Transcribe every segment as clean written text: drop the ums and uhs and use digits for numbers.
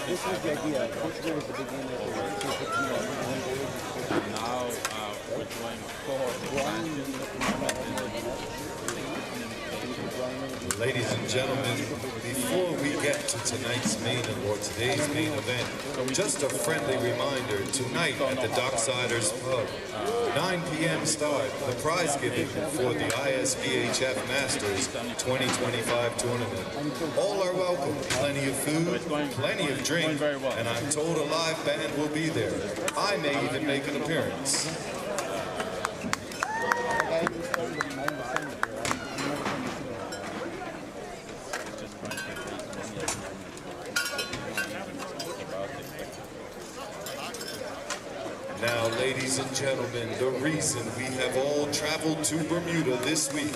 This was the idea. This was the beginning of the race. Now we're doing Ladies and gentlemen, before we get to tonight's main or today's main event, just a friendly reminder, tonight at the Docksiders Pub, 9 p.m. start, the prize giving for the ISBHF Masters 2025 tournament. All are welcome, plenty of food, plenty of drink, and I'm told a live band will be there. I may even make an appearance. Now, ladies and gentlemen, the reason we have all traveled to Bermuda this week.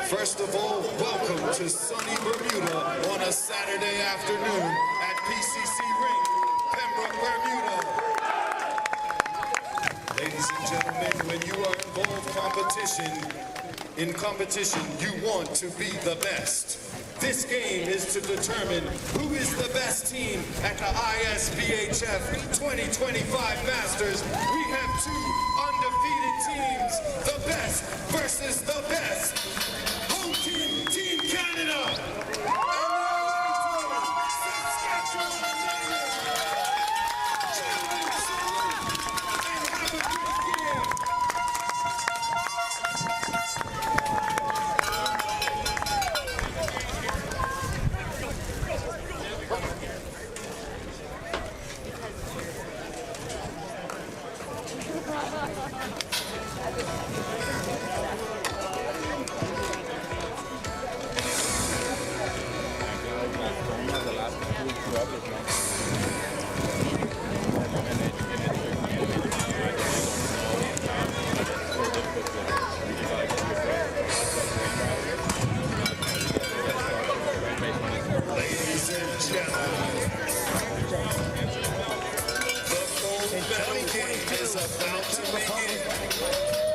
First of all, welcome to sunny Bermuda on a Saturday afternoon at PCC Rink, Pembroke, Bermuda. Ladies and gentlemen, when you are involved in competition, you want to be the best. This game is to determine who is the best team at the ISBHF 2025 Masters. We have two undefeated teams, the best versus the best. Home team, Team Canada. And the away team, Saskatchewan. Gentlemen, salute and have a great game.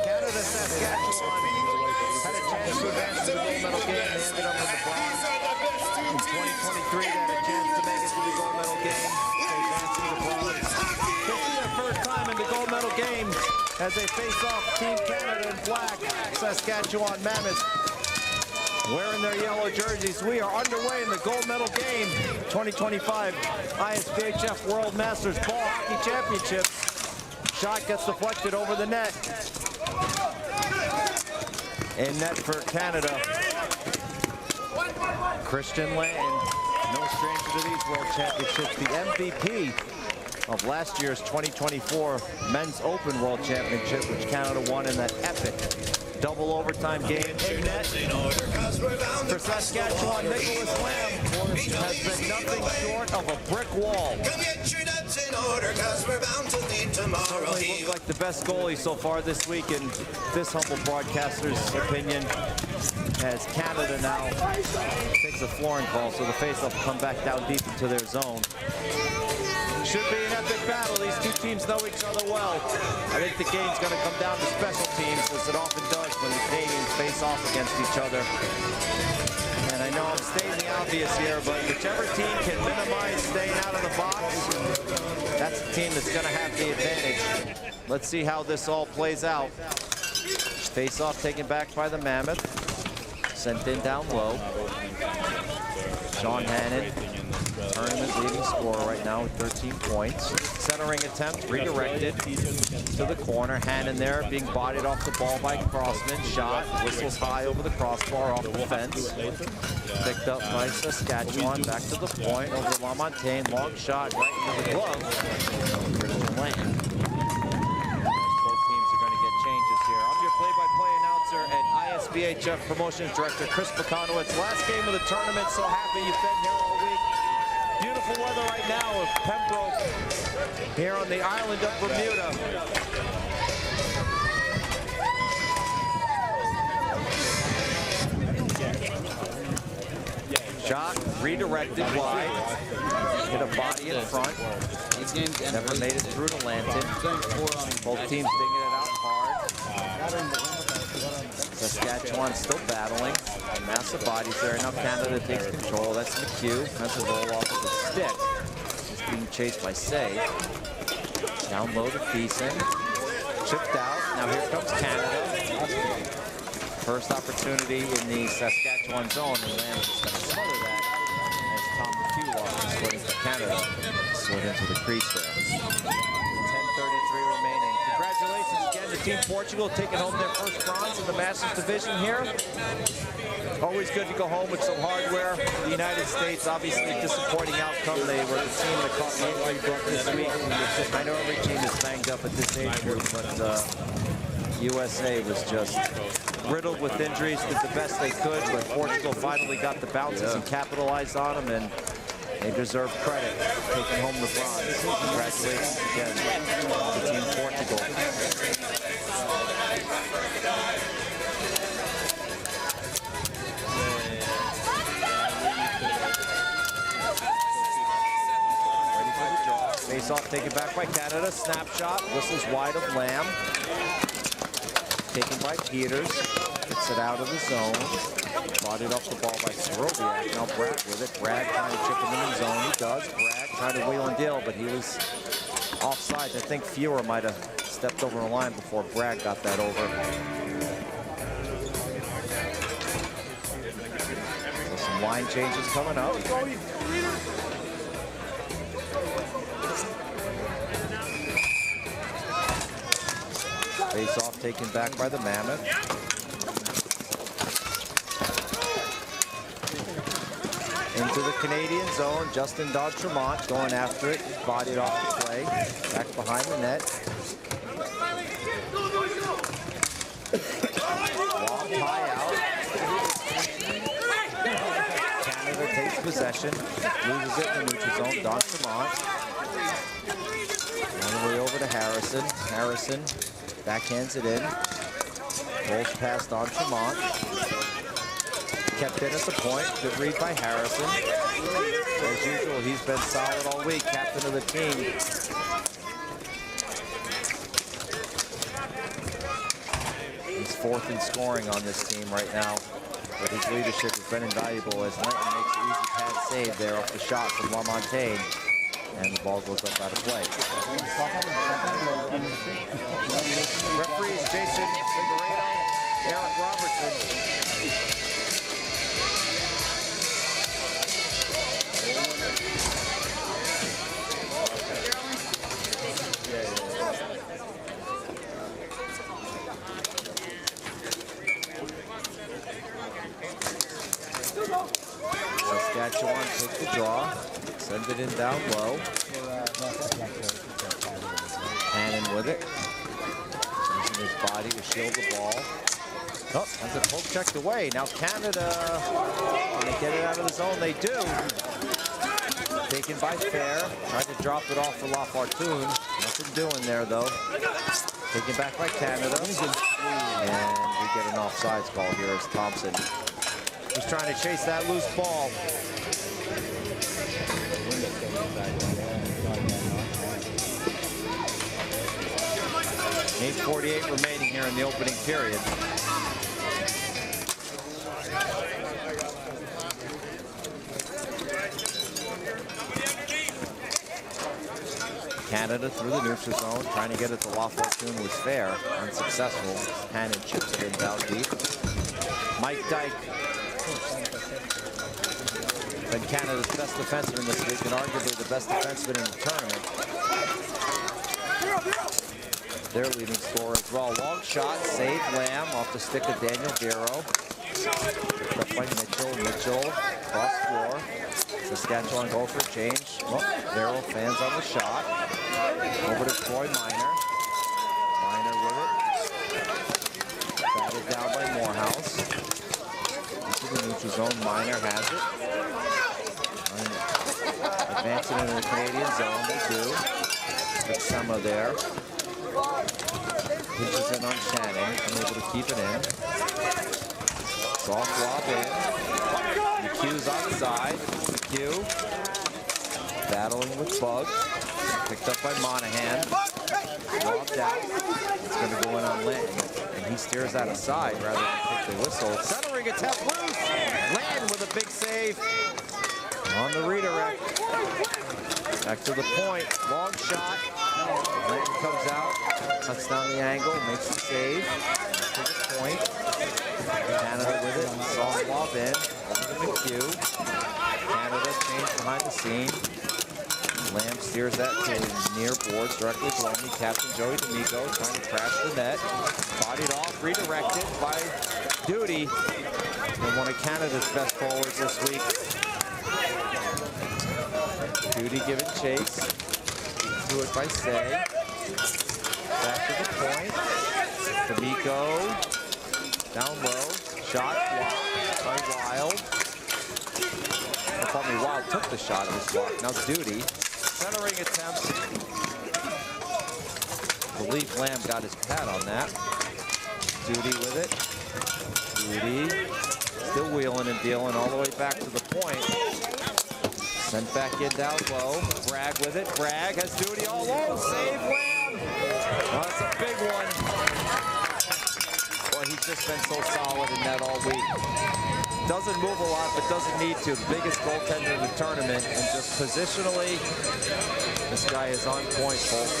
Canada, Saskatchewan had a chance to advance to the gold medal game. They ended up in the bronze. In 2023, they had a chance to make it to the gold medal game. They advanced to the bronze. This is their first time in the gold medal game as they face off Team Canada in black, Saskatchewan Mammoth. Wearing their yellow jerseys, we are underway in the gold medal game. 2025 ISBHF World Masters Ball Hockey Championships. Shot gets deflected over the net. In net for Canada. Christian Lane, no stranger to these World Championships. The MVP of last year's 2024 Men's Open World Championship, which Canada won in that epic double overtime game. In net for Saskatchewan, Nicholas Lamb has been nothing short of a brick wall. Certainly looked like the best goalie so far this week in this humble broadcaster's opinion, as Canada now takes a flooring call, so the faceoff will come back down deep into their zone. Should be an epic battle. These two teams know each other well. I think the game's going to come down to special teams, as it often does when the Canadians face off against each other. And I know I'm stating the obvious here, but whichever team can minimize staying out of the box, that's the team that's going to have the advantage. Let's see how this all plays out. Face-off taken back by the Mammoth. sent in down low. Sean Hannon, tournament leading scorer right now with 13 points. Centering attempt, redirected to the corner. Hannon there being bodied off the ball by Crossman. Shot, whistles high over the crossbar off the fence. Picked up by Saskatchewan, back to the point, over to LaMontagne. Long shot right into the glove. Critical land. Both teams are going to get changes here. I'm your play-by-play announcer and ISBHF Promotions Director, Chris Pekanowicz. Last game of the tournament, so happy you've been here all week. Beautiful weather right now of Pembroke here on the island of Bermuda. Shot redirected wide, hit a body in front. Never made it through to Lanton. Both teams digging it out hard. Saskatchewan still battling. Massive bodies there. Now Canada takes control. That's McHugh. Has a roll off of the stick. He's being chased by Say. Down low to Thiessen. Chipped out. Now here comes Canada. First opportunity in the Saskatchewan zone, and Lamb is going to smother that as Tom McHugh off the slid into Canada. Slid into the crease there. 10:33 remaining. Congratulations again to Team Portugal taking home their first bronze in the Masters division here. Always good to go home with some hardware. The United States, obviously a disappointing outcome. They were the team that caught my book this week. I know every team is banged up at this age group, but USA was just riddled with injuries, did the best they could, but Portugal finally got the bounces and capitalized on them, and they deserve credit taking home the bronze. Congratulations again to Team Portugal. Ready for the draw. Face off taken back by Canada. Snapshot, whistles wide of Lamb. Taken by Peters, gets it out of the zone. Bodied off the ball by Soroviak. Now Brad with it. Brad trying to chip him in the zone. He does. Brad trying to wheel and deal, but he was offside. I think Fewer might have stepped over the line before Brad got that over. So some line changes coming up. Face off taken back by the Mammoth. Into the Canadian zone, Justin Dodd-Tremont going after it, bodied off the play, back behind the net. Long high out. Canada takes possession, loses it in the neutral zone, Dodd-Tremont. On the way over to Harrison. Harrison backhands it in. Rolls past on Tremont. Kept in at the point. Good read by Harrison. As usual, he's been solid all week. Captain of the team. He's fourth in scoring on this team right now. But his leadership has been invaluable as Lenton makes an easy pad save there off the shot from LaMontagne. And the ball goes up out of play. Referees Jason Figueredo, Eric Robertson. Saskatchewan takes the draw, sends it in down low. Hannon with it. Using his body to shield the ball. Oh, has it poke checked away. Now Canada, when they get it out of the zone, they do. Taken by Fair. Tried to drop it off for LaFortune. Nothing doing there, though. Taken back by Canada. And we get an offsides call here as Thompson. He's trying to chase that loose ball. 8:48 remaining here in the opening period. Canada through the neutral zone, trying to get it to LaFortune was Fair. Unsuccessful. Hannon chips it in down deep. Mike Dyke Been Canada's best defenseman this week and arguably the best defenseman in the tournament. Their leading scorer as well. Long shot, save Lamb off the stick of Daniel Vero. Picked up by Mitchell. Mitchell cross floor. Saskatchewan go for a change. Oh, Vero fans on the shot. Over to Troy Minor. Minor with it. Batted down by Morehouse. Into the neutral zone. Minor has it. Advancing into the Canadian zone. They do. With Sema there. Pinches in on Shannon. Unable to keep it in. Soft lob in. McHugh's on the side. McHugh battling with Bug. Picked up by Monahan. Lobbed out. It's going to go in on Linton. And he steers out of side rather than take the whistle. Centering attempt loose. Land with a big save on the redirect. Back to the point. Long shot. Linton comes out. Cuts down the angle. Makes the save. To the point. Canada with it. Soft lob in. Over to McHugh. Canada change behind the scene. Lamb steers that to near boards directly below me. Captain Joey D'Amico trying to crash the net. Bodied off, redirected by Duty. And one of Canada's best forwards this week. Duty giving chase. Through it by Say. Back to the point. D'Amico down low. Shot blocked by Wild. I thought Wild took the shot. It was blocked. Now Duty. Centering attempt. I believe Lamb got his pad on that. Duty with it. Duty still wheeling and dealing all the way back to the point. Sent back in down low. Bragg with it. Bragg has Duty all alone. Save Lamb. Oh, that's a big one. Boy, he's just been so solid in net all week. Doesn't move a lot, but doesn't need to. The biggest goaltender in the tournament, and just positionally, this guy is on point, folks.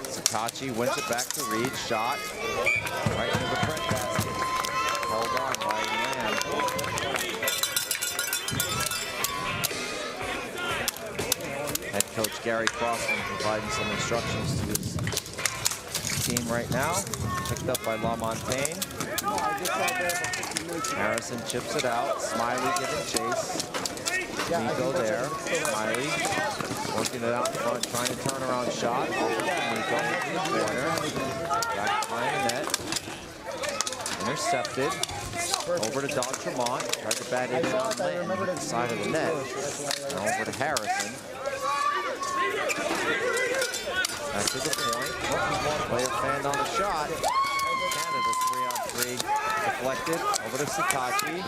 Saskatchewan wins it back to Reed. Shot right into the front basket. Held on by Lamb. Head coach Gary Crossman providing some instructions to his team right now. Picked up by LaMontagne. Harrison chips it out. Smiley giving chase. Nico there. Smiley working it out in front, trying to turn around shot. Nico in the corner. Back behind the net. Intercepted. Over to Don Tremont. Tried to bat it in on the side of the net. Now over to Harrison. Back to the point. Player fanned on the shot. Canada 3-on-3 deflected. Over to Saskatchewan.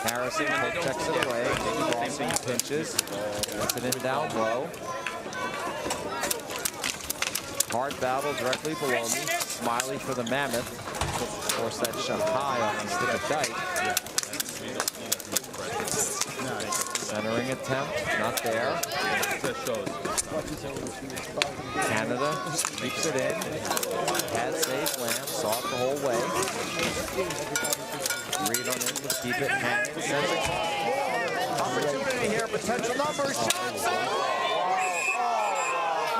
Harrison checks it away. Crossing pinches. Puts it in down low. Hard battle directly below me. Smiley for the Mammoth. Force that shot high off the stick of Dyke. Centering attempt, not there. Canada keeps it in. Had saved Lamb, saw it the whole way. Reed on in to keep it. Hannon sends it. Opportunity here, potential numbers. Shots!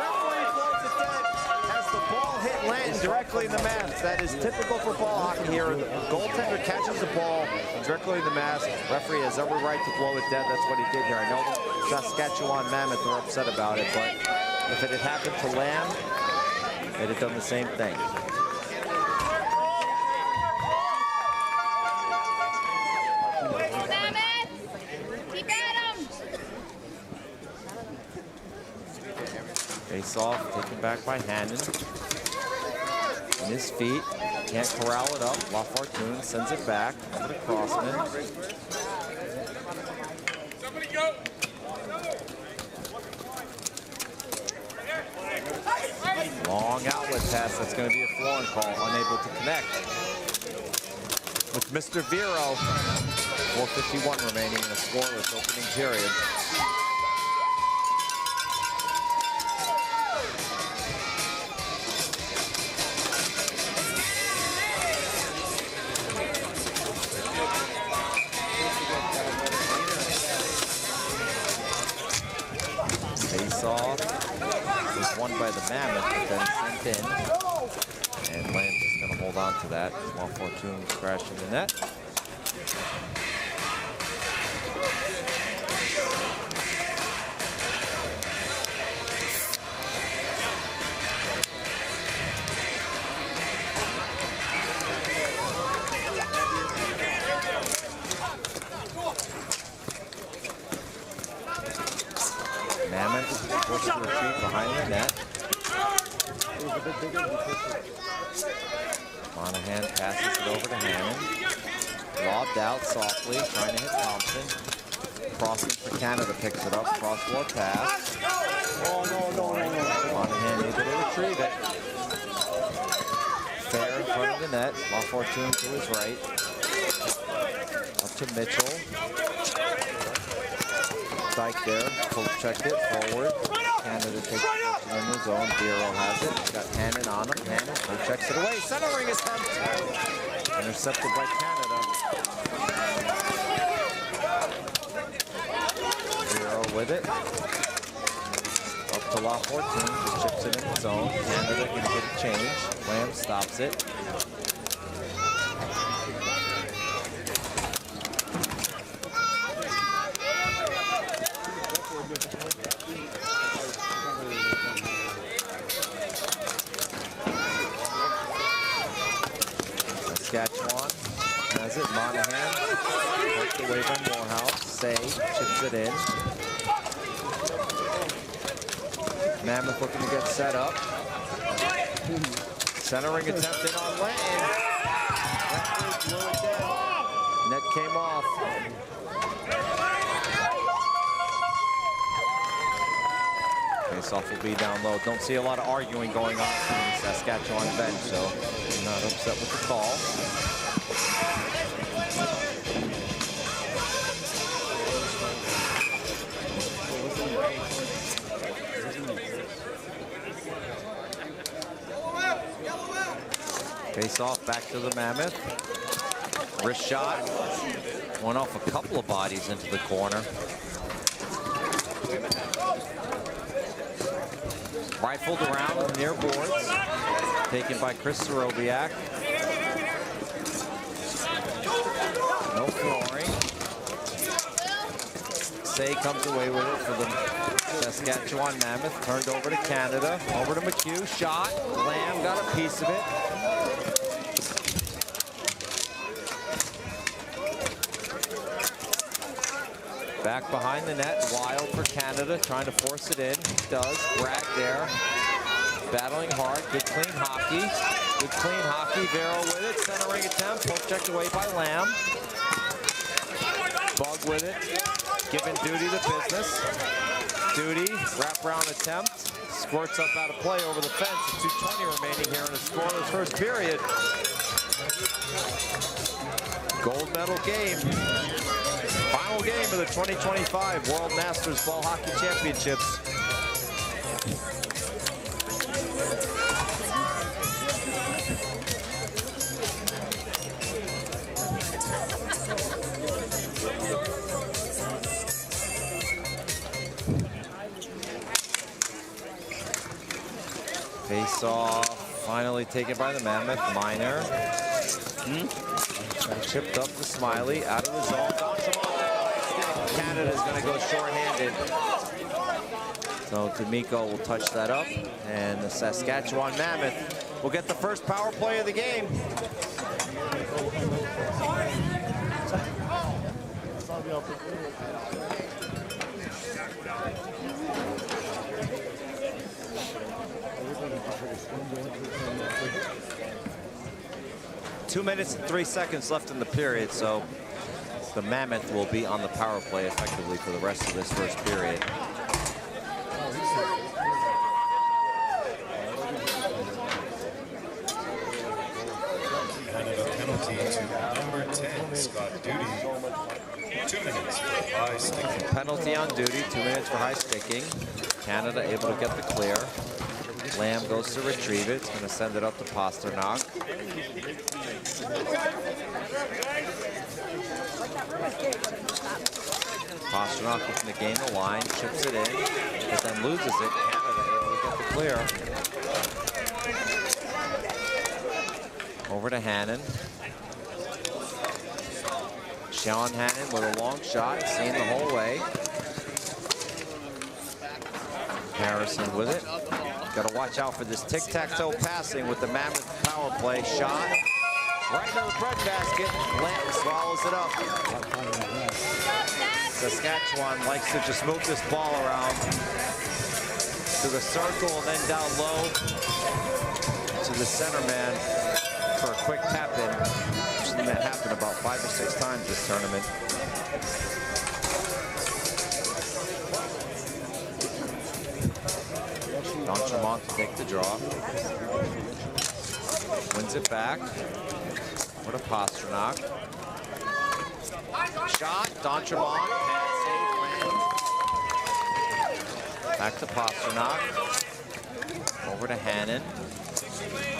Referee blows it dead as the ball hit Lanton directly in the mask. That is typical for ball hockey here. The goaltender catches the ball directly in the mask. Referee has every right to blow it dead. That's what he did here. I know the Saskatchewan Mammoth are upset about it, but if it had happened to Lamb, they'd have done the same thing. Face off, taken back by Hannon. On his feet, can't corral it up. LaFortune sends it back over to Crossman. Somebody go. Long outlet pass, that's going to be a flooring call, unable to connect. With Mr. Vero, 4:51 remaining in a scoreless opening period. Face-off was won by the Mammoth, but then sent in. And Lamb's just going to hold on to that. Small Fortune crashing the net. Mammoth forced to retreat behind the net. Monahan passes it over to Hammond. Lobbed out softly, trying to hit Thompson. Crossing for Canada, picks it up. Cross-floor pass. Monahan able to retrieve it. Fair in front of the net. La Fortune to his right. Up to Mitchell. Dyke there. Check it forward. Canada takes it in the zone. Vero has it. He's got Hannon on him. Hannon checks it away. Centering attempt. Intercepted by Canada. Vero with it. Up to La Fortune. Just chips it in the zone. Canada can get a change. Lamb stops it. Saskatchewan has it. Monahan worked away by Morehouse. Say chips it in. Mammoth looking to get set up. Centering attempt in on Lanton. Net came off. Face-off will be down low. Don't see a lot of arguing going on from the Saskatchewan bench, so I'm not upset with the call. Face-off back to the Mammoth. Wrist shot. Went off a couple of bodies into the corner. Rifled around near boards. Taken by Chris Sorobiak. No flooring. Say comes away with it for the Saskatchewan Mammoth. Turned over to Canada. Over to McHugh. Shot. Lamb got a piece of it. Back behind the net, Wild for Canada, trying to force it in. Does. Bragg there, battling hard. Good clean hockey. Good clean hockey. Vero with it. Centering attempt. Poke checked away by Lamb. Bug with it. Giving Duty the business. Duty, wraparound attempt. Squirts up out of play over the fence. 2:20 remaining here in the scoreless first period. Gold medal game. Final game of the 2025 World Masters Ball Hockey Championships. Face off, finally taken by the Mammoth. Minor. Chipped up to Smiley, out of the zone. Canada's going to go short-handed. So D'Amico will touch that up, and the Saskatchewan Mammoth will get the first power play of the game. Two minutes and 3 seconds left in the period, so the Mammoth will be on the power play effectively for the rest of this first period. Penalty to number 10, Scott Duty. 2 minutes for high sticking. Penalty on Duty, 2 minutes for high sticking. Canada able to get the clear. Lamb goes to retrieve it. It's going to send it up to Pasternak. Pastrnak looking to gain the line, chips it in, but then loses it. Canada able to get the clear. Over to Hannon. Sean Hannon with a long shot, seen the whole way. Harrison with it. Got to watch out for this tic-tac-toe passing with the Mammoth power play. Shot right into the breadbasket. Lanton swallows it up. Saskatchewan likes to just move this ball around to the circle and then down low to the center man for a quick tap in. I've seen that happen about 5 or 6 times this tournament. D'Entremont to take the draw. Wins it back. What a Pastrnak. Shot, D'Entremont, and save lands. Back to Pastrnak. Over to Hannon.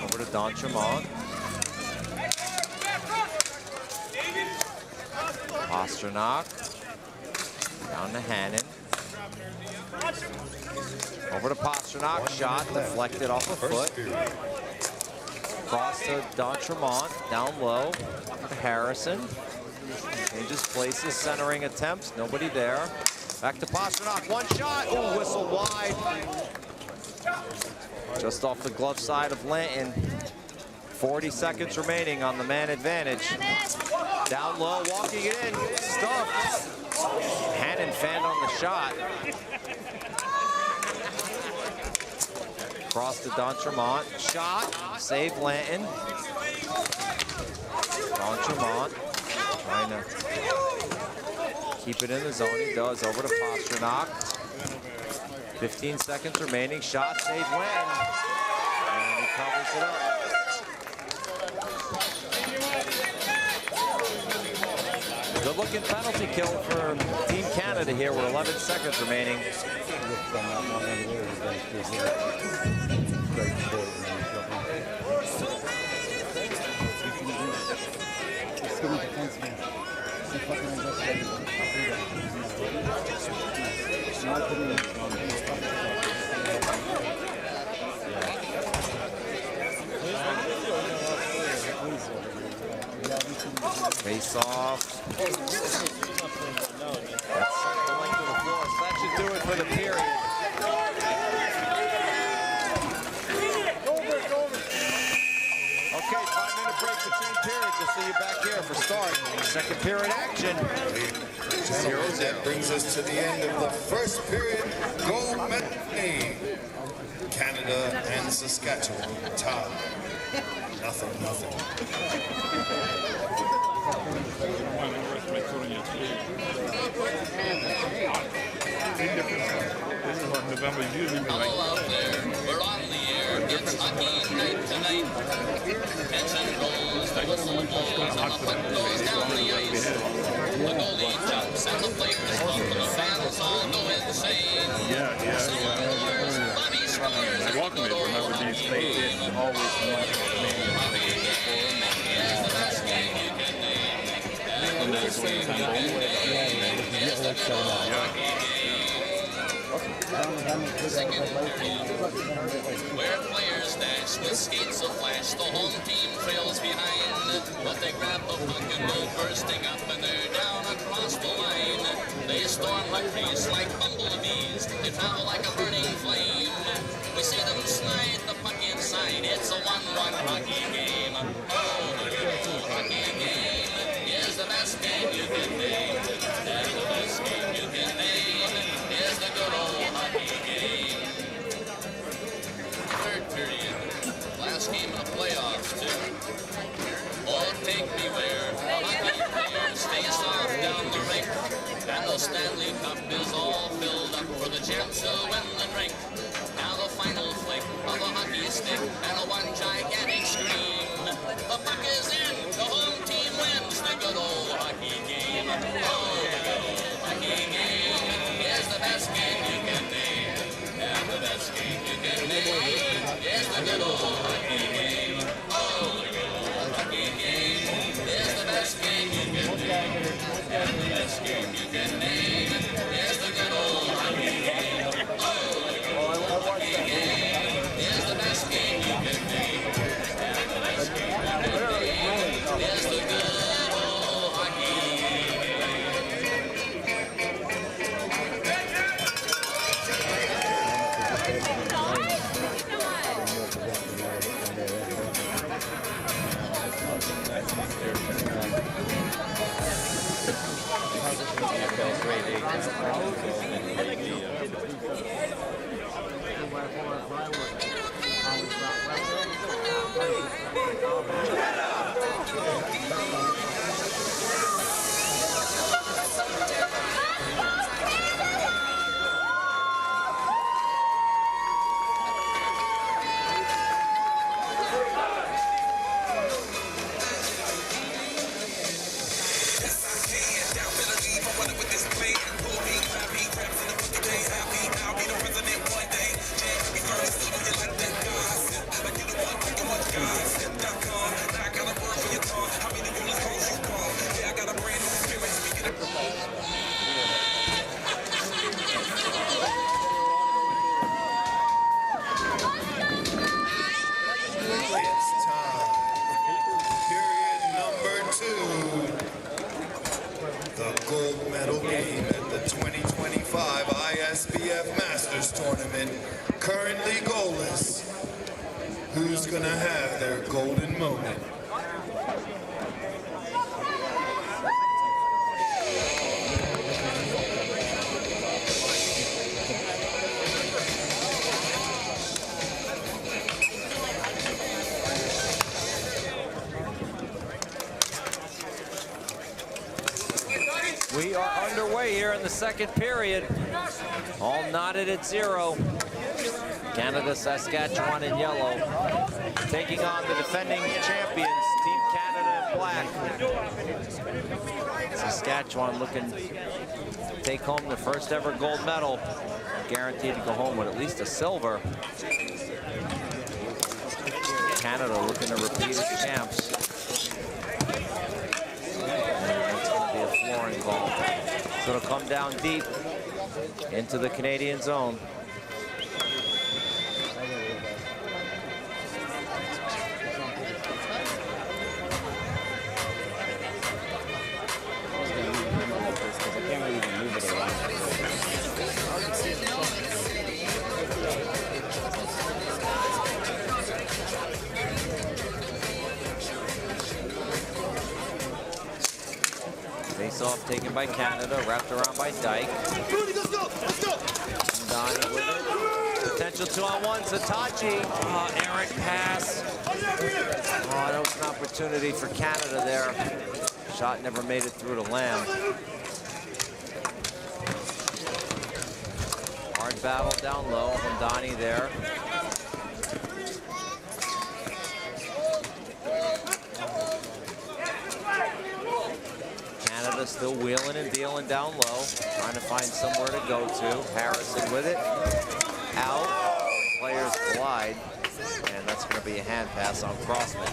Over to D'Entremont. Pastrnak. Down to Hannon. Over to Pastrnak. Shot deflected off a foot. Cross to D'Entremont. Down low to Harrison. Changes places, centering attempts. Nobody there. Back to Pastrnak. One shot. Ooh, whistle wide. Just off the glove side of Lanton. 40 seconds remaining on the man advantage. Down low, walking it in. Stuffed. Hannon fanned on the shot. Cross to D'Entremont. Shot. Save Lanton. D'Entremont trying to keep it in the zone. He does. Over to Pastrnak. 15 seconds remaining. Shot. Save Lanton. And he covers it up. Good looking penalty kill for Team Canada here with 11 seconds remaining. Face off. That's the length of the floor. So that should do it for the period. Okay, 5-minute break between periods. Just so you're back here for start. Second period action. 0-0. That brings us to the end of the first period. Goal matinee. Canada and Saskatchewan tie. Nothing. November usually like. Hello out there. We're on the air. It's hockey night tonight. Tension rolls, the whistle blows, the puck goes down the ice. The goalie jumps and the players bump and the fans all go insane. Yeah. Bobby scores. I welcome it. Remember these places always want to Where players dash with skates a flash, the home team trails behind. But they grab the puck and go bursting up and they're down across the line. They storm the crease like bumblebees. They travel like a burning flame. We see them slide the puck inside. It's a 1-1 hockey game. Oh, the good old hockey game is the best game you can name. And the best game you can name is the good old hockey game. Third period. Last game of the playoffs, too. Oh, take me where the hockey players face off down the rink. And the Stanley Cup is all filled up for the champs to win the drink. Now the final flick of a hockey stick and a one gigantic scream. The puck is in, the home team wins the good old hockey game. Oh, the good old hockey game is the best game you can name. And the best game you can name is the good old hockey game. Oh, the good old hockey game is the best game you can name. And the best game you can name Masters Tournament, currently goalless. Who's gonna have their golden moment? We are underway here in the second period. All knotted at 0. Canada, Saskatchewan in yellow, taking on the defending champions, Team Canada in black. Saskatchewan looking to take home the first ever gold medal, guaranteed to go home with at least a silver. Canada looking to repeat as champs. Flooring ball. So it'll come down deep into the Canadian zone. Face-off taken by Canada, wrapped around by Dyke. Let's go! Donnie with it. Potential 2-on-1, Satachi. Errant pass. That was an opportunity for Canada there. Shot never made it through to Lamb. Hard battle down low from Donnie there. Canada still wheeling and dealing down low, trying to find somewhere to go to. Harrison with it. Out. Players collide. And that's going to be a hand pass on Crossman.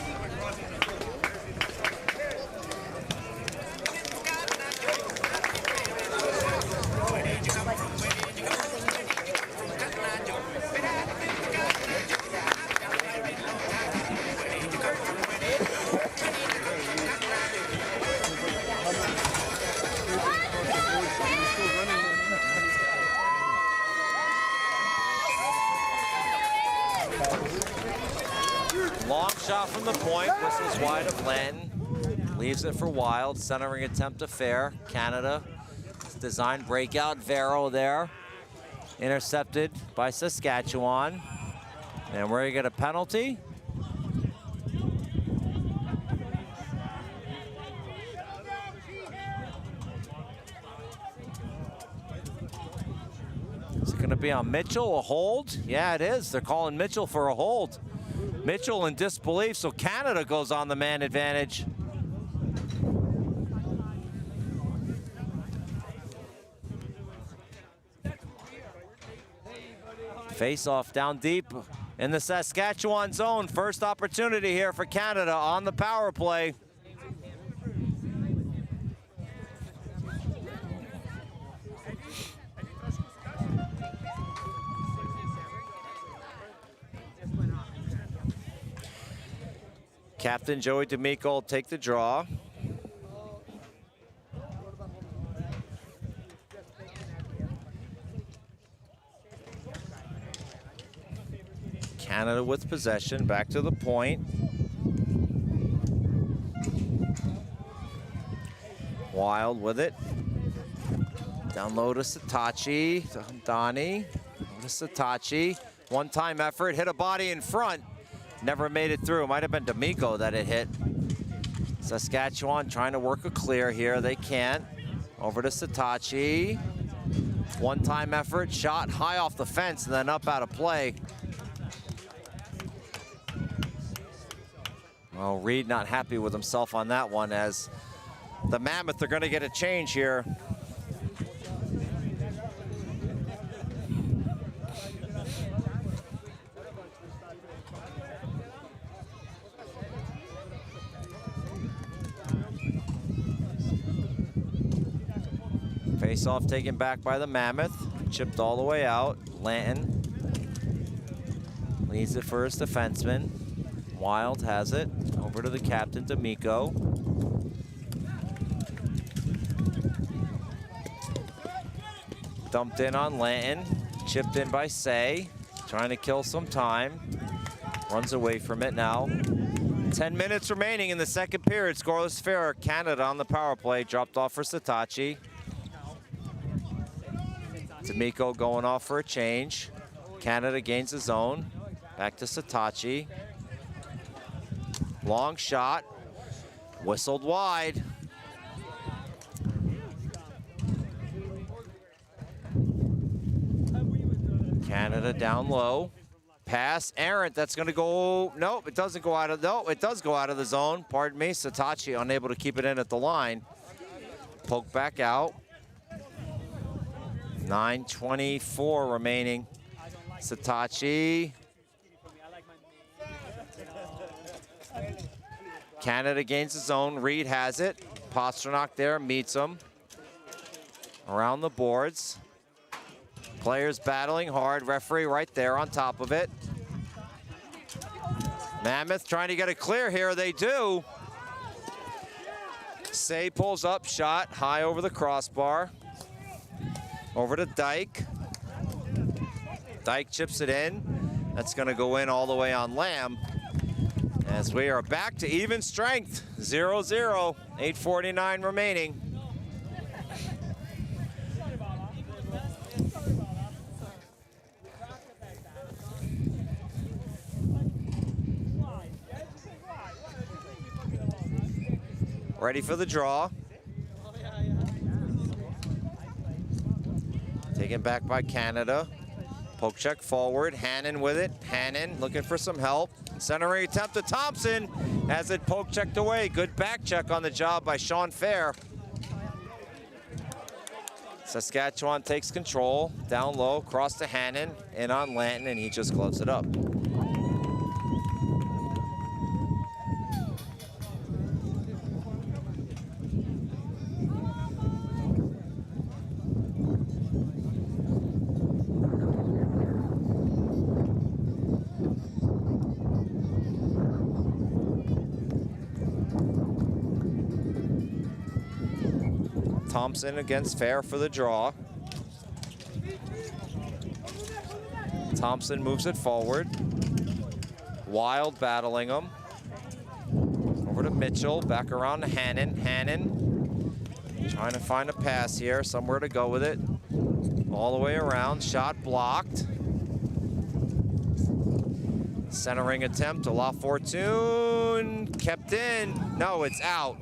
Long shot from the point, whistles wide of Lanton. Leaves it for Wild, centering attempt to fair. Canada, designed breakout. Vero there, intercepted by Saskatchewan. And where you get a penalty? Is it gonna be on Mitchell, a hold? Yeah, it is. They're calling Mitchell for a hold. Mitchell in disbelief, so Canada goes on the man advantage. Face-off down deep in the Saskatchewan zone. First opportunity here for Canada on the power play. Captain Joey D'Amico will take the draw. Canada with possession, back to the point. Wild with it. Down low to Satachi, Donnie, to Satachi. One-time effort, hit a body in front. Never made it through. Might have been D'Amico that it hit. Saskatchewan trying to work a clear here. They can't. Over to Satachi. One-time effort, shot high off the fence and then up out of play. Well, Reed not happy with himself on that one, as the Mammoth are going to get a change here. Face-off taken back by the Mammoth. Chipped all the way out. Lanton leads it for his defenseman. Wild has it. Over to the captain, D'Amico. Dumped in on Lanton. Chipped in by Say, trying to kill some time. Runs away from it now. 10 minutes remaining in the second period. Scoreless affair. Canada on the power play. Dropped off for Satachi. D'Amico going off for a change. Canada gains the zone. Back to Satachi. Long shot. Whistled wide. Canada down low. Pass, errant, that's gonna go, nope, it doesn't go out of, no, it does go out of the zone, pardon me. Satachi unable to keep it in at the line. Poke back out. 9:24 remaining. Satachi. Canada gains the zone, Reed has it. Pasternak there, meets him. Around the boards. Players battling hard, referee right there on top of it. Mammoth trying to get it clear here, they do. Say pulls up, shot high over the crossbar. Over to Dyke. Dyke chips it in. That's gonna go in all the way on Lamb. As we are back to even strength, 0-0, 8:49 remaining. Ready for the draw. Taken back by Canada. Poke check forward. Hannon with it. Hannon looking for some help. Centering attempt to Thompson as it poke checked away. Good back check on the job by Sean Fair. Saskatchewan takes control. Down low, cross to Hannon. In on Lanton, and he just gloves it up. Thompson against Fair for the draw. Thompson moves it forward. Wild battling him. Over to Mitchell, back around to Hannon. Hannon trying to find a pass here, somewhere to go with it. All the way around, shot blocked. Centering attempt to La Fortune, kept in. No, it's out.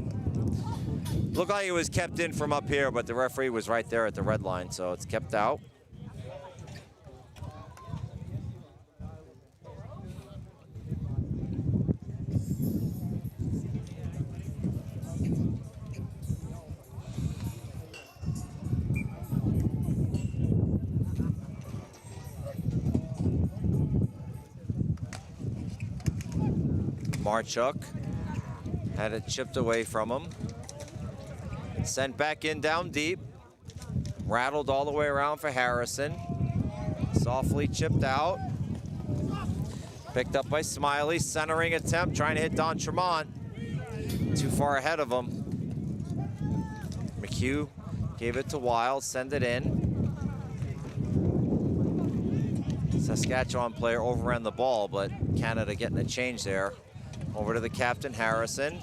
Looked like it was kept in from up here, but the referee was right there at the red line, so it's kept out. Marchuk had it chipped away from him. Sent back in down deep. Rattled all the way around for Harrison. Softly chipped out. Picked up by Smiley. Centering attempt, trying to hit Don Tremont. Too far ahead of him. McHugh gave it to Wild, send it in. Saskatchewan player overran the ball, but Canada getting a change there. Over to the captain, Harrison.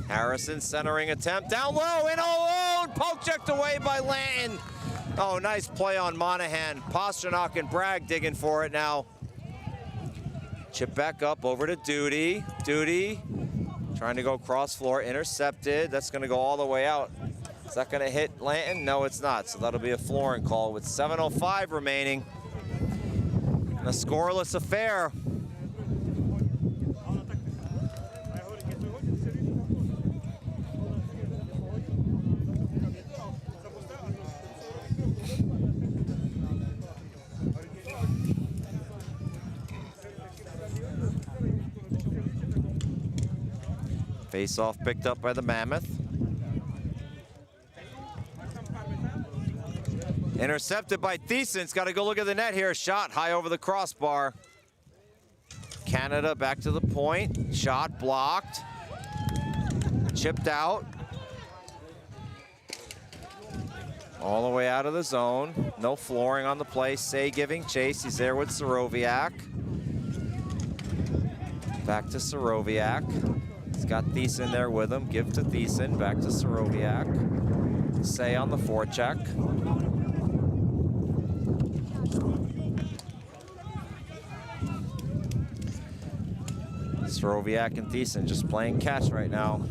Harrison centering attempt, down low, in alone, poke checked away by Lanton. Oh, nice play on Monahan. Pasternak and Bragg digging for it now. Chip back up over to Duty. Duty trying to go cross floor, intercepted. That's gonna go all the way out. Is that gonna hit Lanton? No, it's not, so that'll be a flooring call with 7:05 remaining. And a scoreless affair. Face-off picked up by the Mammoth. Intercepted by Thiessen's. Got to go look at the net here. Shot high over the crossbar. Canada back to the point. Shot blocked. Chipped out. All the way out of the zone. No flooring on the play. Say giving chase. He's there with Saroviak. Back to Saroviak. He's got Thiessen there with him. Give to Thiessen. Back to Saroviak. Say on the forecheck. Saroviak and Thiessen just playing catch right now.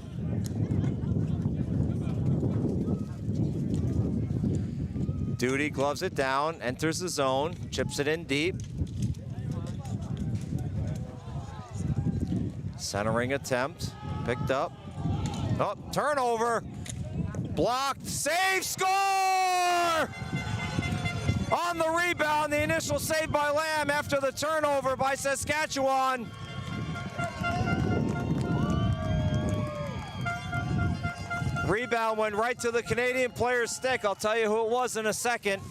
Duty gloves it down, enters the zone, chips it in deep. Centering attempt, picked up. Oh, turnover. Blocked, save, score! On the rebound, the initial save by Lamb after the turnover by Saskatchewan. Rebound went right to the Canadian player's stick. I'll tell you who it was in a second.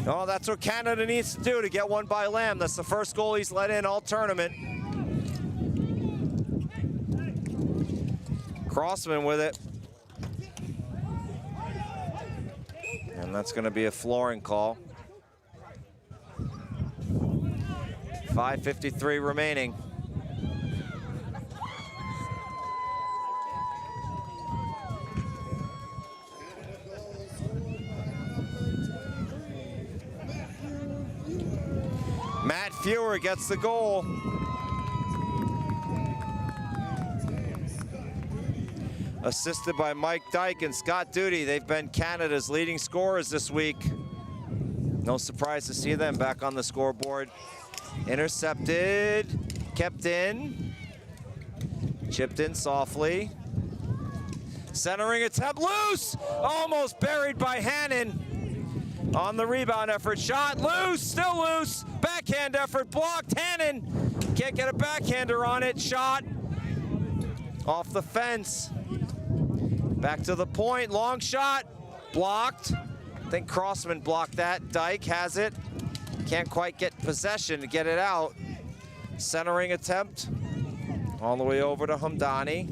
Oh, that's what Canada needs to do to get one by Lamb. That's the first goal he's let in all tournament. Crossman with it. And that's going to be a flooring call. 5:53 remaining. Matt Fewer gets the goal. Assisted by Mike Dyke and Scott Duty. They've been Canada's leading scorers this week. No surprise to see them back on the scoreboard. Intercepted, kept in, chipped in softly. Centering attempt, loose! Almost buried by Hannon on the rebound effort. Shot, loose, still loose. Backhand effort, blocked. Hannon can't get a backhander on it. Shot off the fence. Back to the point, long shot, blocked. I think Crossman blocked that. Dyke has it. Can't quite get possession to get it out. Centering attempt. All the way over to Hamdani.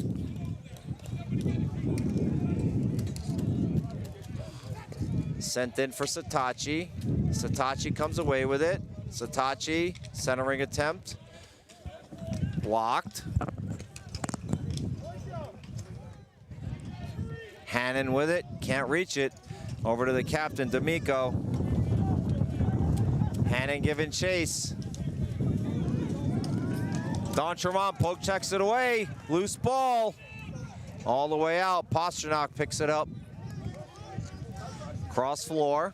Sent in for Satachi. Satachi comes away with it. Satachi, centering attempt. Blocked. Hannon with it, can't reach it. Over to the captain, D'Amico. Hannon giving chase. D'Entremont poke checks it away. Loose ball. All the way out. Pasternak picks it up. Cross floor.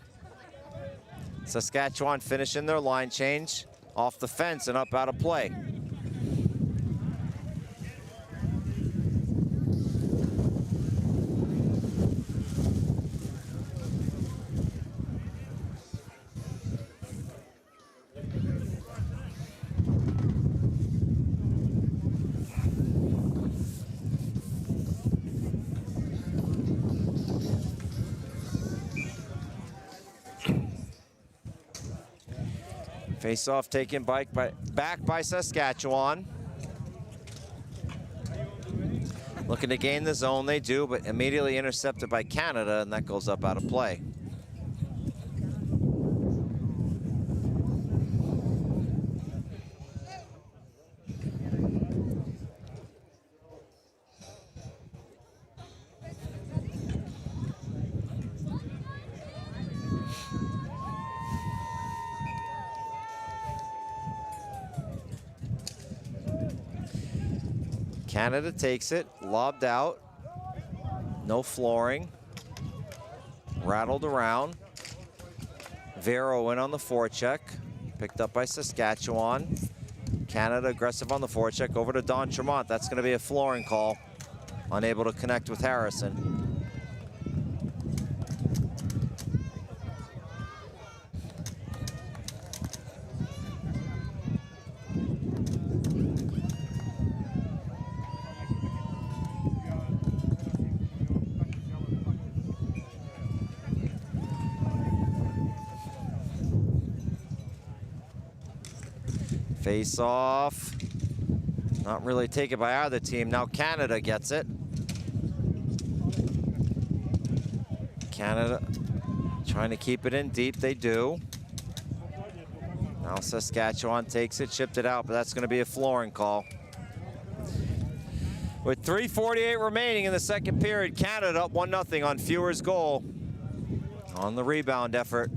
Saskatchewan finishing their line change. Off the fence and up out of play. Face-off taken back by Saskatchewan. Looking to gain the zone, they do, but immediately intercepted by Canada, and that goes up out of play. Canada takes it, lobbed out, no flooring, rattled around. Vero went on the forecheck, picked up by Saskatchewan. Canada aggressive on the forecheck, over to D'Entremont. That's going to be a flooring call, unable to connect with Harrison. Face off. Not really taken by either team. Now Canada gets it. Canada trying to keep it in deep. They do. Now Saskatchewan takes it, chipped it out, but that's going to be a flooring call. With 3:48 remaining in the second period, Canada up 1-0 on Fewer's goal on the rebound effort.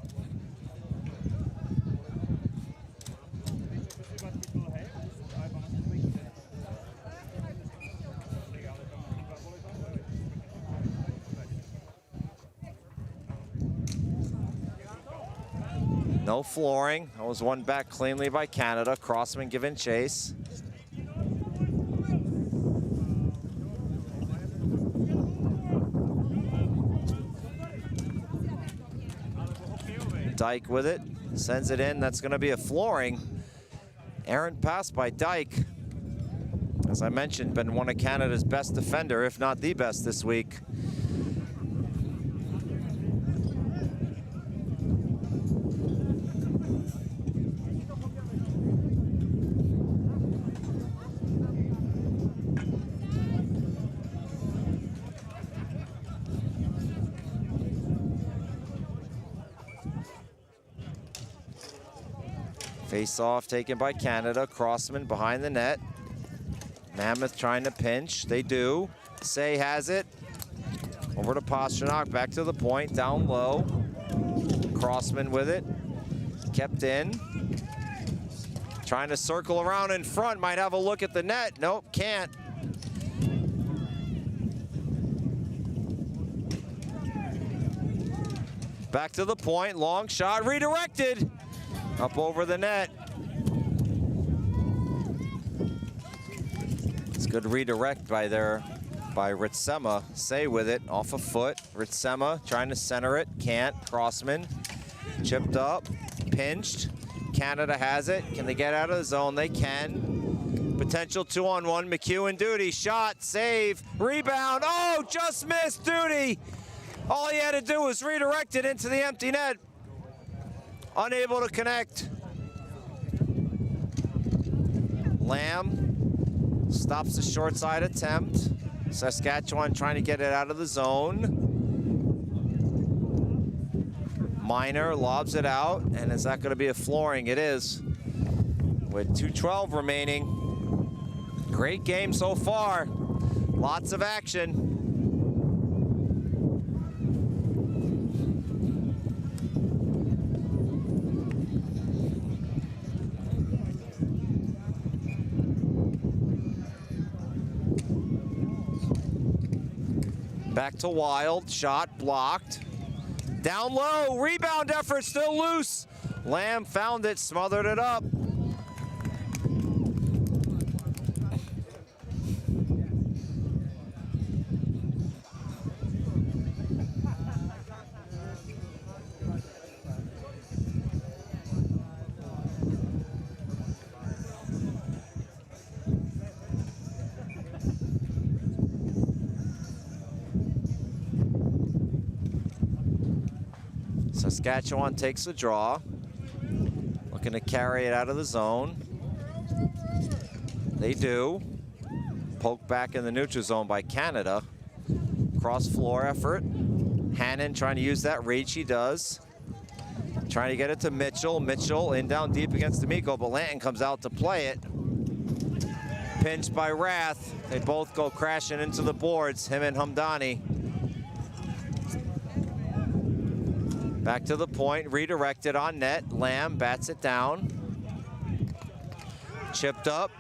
No flooring. That was won back cleanly by Canada. Crossman giving chase. Dyke with it. Sends it in. That's going to be a flooring. Errant pass by Dyke. As I mentioned, been one of Canada's best defender, if not the best this week. Face off taken by Canada. Crossman behind the net. Mammoth trying to pinch. They do. Say has it. Over to Pasternak. Back to the point. Down low. Crossman with it. Kept in. Trying to circle around in front. Might have a look at the net. Nope, can't. Back to the point. Long shot. Redirected. Up over the net. It's good redirect by Ritsema. Say with it, off a foot. Ritsema trying to center it, can't. Crossman, chipped up, pinched. Canada has it. Can they get out of the zone? They can. Potential 2-on-1. McEwen Duty, shot, save, rebound. Oh, just missed Duty. All he had to do was redirect it into the empty net. Unable to connect. Lamb stops the short side attempt. Saskatchewan trying to get it out of the zone. Minor lobs it out, and is that going to be a flooring? It is. With 2:12 remaining. Great game so far. Lots of action. Back to Wild, shot blocked. Down low, rebound effort still loose. Lamb found it, smothered it up. Saskatchewan takes the draw. Looking to carry it out of the zone. They do. Poke back in the neutral zone by Canada. Cross floor effort. Hannon trying to use that reach, he does. Trying to get it to Mitchell. Mitchell in down deep against D'Amico, but Lanton comes out to play it. Pinched by Rath. They both go crashing into the boards, him and Hamdani. Back to the point, redirected on net. Lamb bats it down. Chipped up.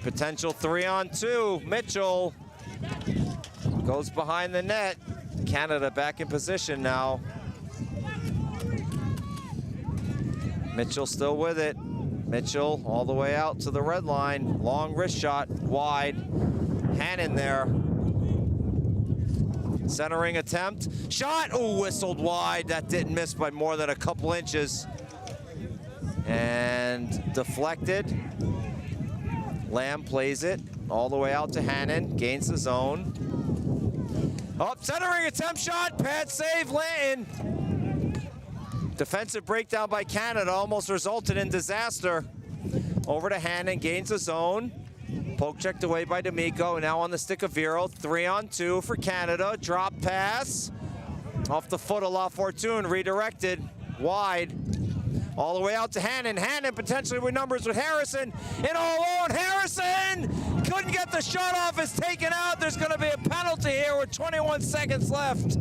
Potential 3-on-2. Mitchell goes behind the net. Canada back in position now. Mitchell still with it. Mitchell all the way out to the red line. Long wrist shot, wide. Hannon there. Centering attempt. Shot, oh, whistled wide. That didn't miss by more than a couple inches. And deflected. Lamb plays it all the way out to Hannon. Gains the zone. Up, centering attempt, shot. Pad save, Lanton. Defensive breakdown by Canada almost resulted in disaster. Over to Hannon, gains the zone. Poke checked away by D'Amico, now on the stick of Vero. 3-on-2 for Canada. Drop pass. Off the foot of La Fortune, redirected wide. All the way out to Hannon. Hannon potentially with numbers with Harrison. In all alone, Harrison! Couldn't get the shot off, is taken out. There's gonna be a penalty here with 21 seconds left.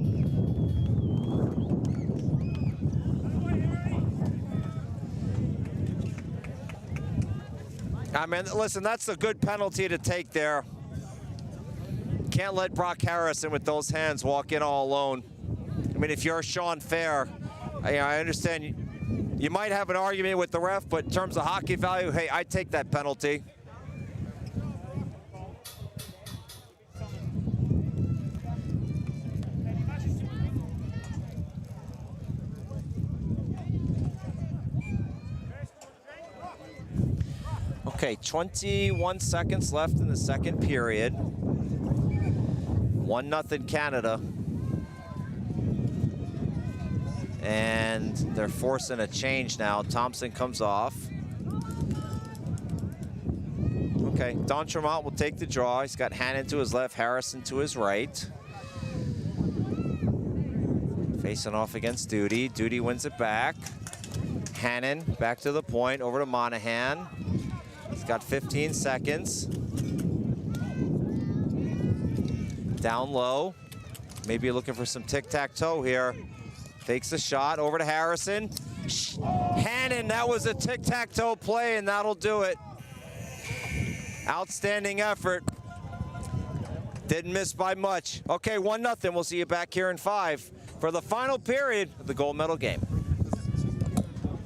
I mean, listen, that's a good penalty to take there. Can't let Brock Harrison with those hands walk in all alone. I mean, if you're Sean Fair, I understand you might have an argument with the ref, but in terms of hockey value, hey, I take that penalty. Okay, 21 seconds left in the second period. 1-0 Canada. And they're forcing a change now. Thompson comes off. Okay, Don Tremont will take the draw. He's got Hannon to his left, Harrison to his right. Facing off against Duty. Duty wins it back. Hannon back to the point, over to Monahan. He's got 15 seconds. Down low. Maybe looking for some tic-tac-toe here. Takes a shot over to Harrison. Hannon, that was a tic-tac-toe play, and that'll do it. Outstanding effort. Didn't miss by much. Okay, 1-0. We'll see you back here in 5 for the final period of the gold medal game.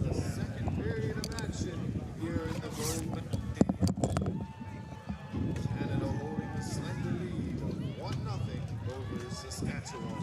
The second period of action here in the gold medal game. Canada holding a slender lead of 1-0 over Saskatchewan.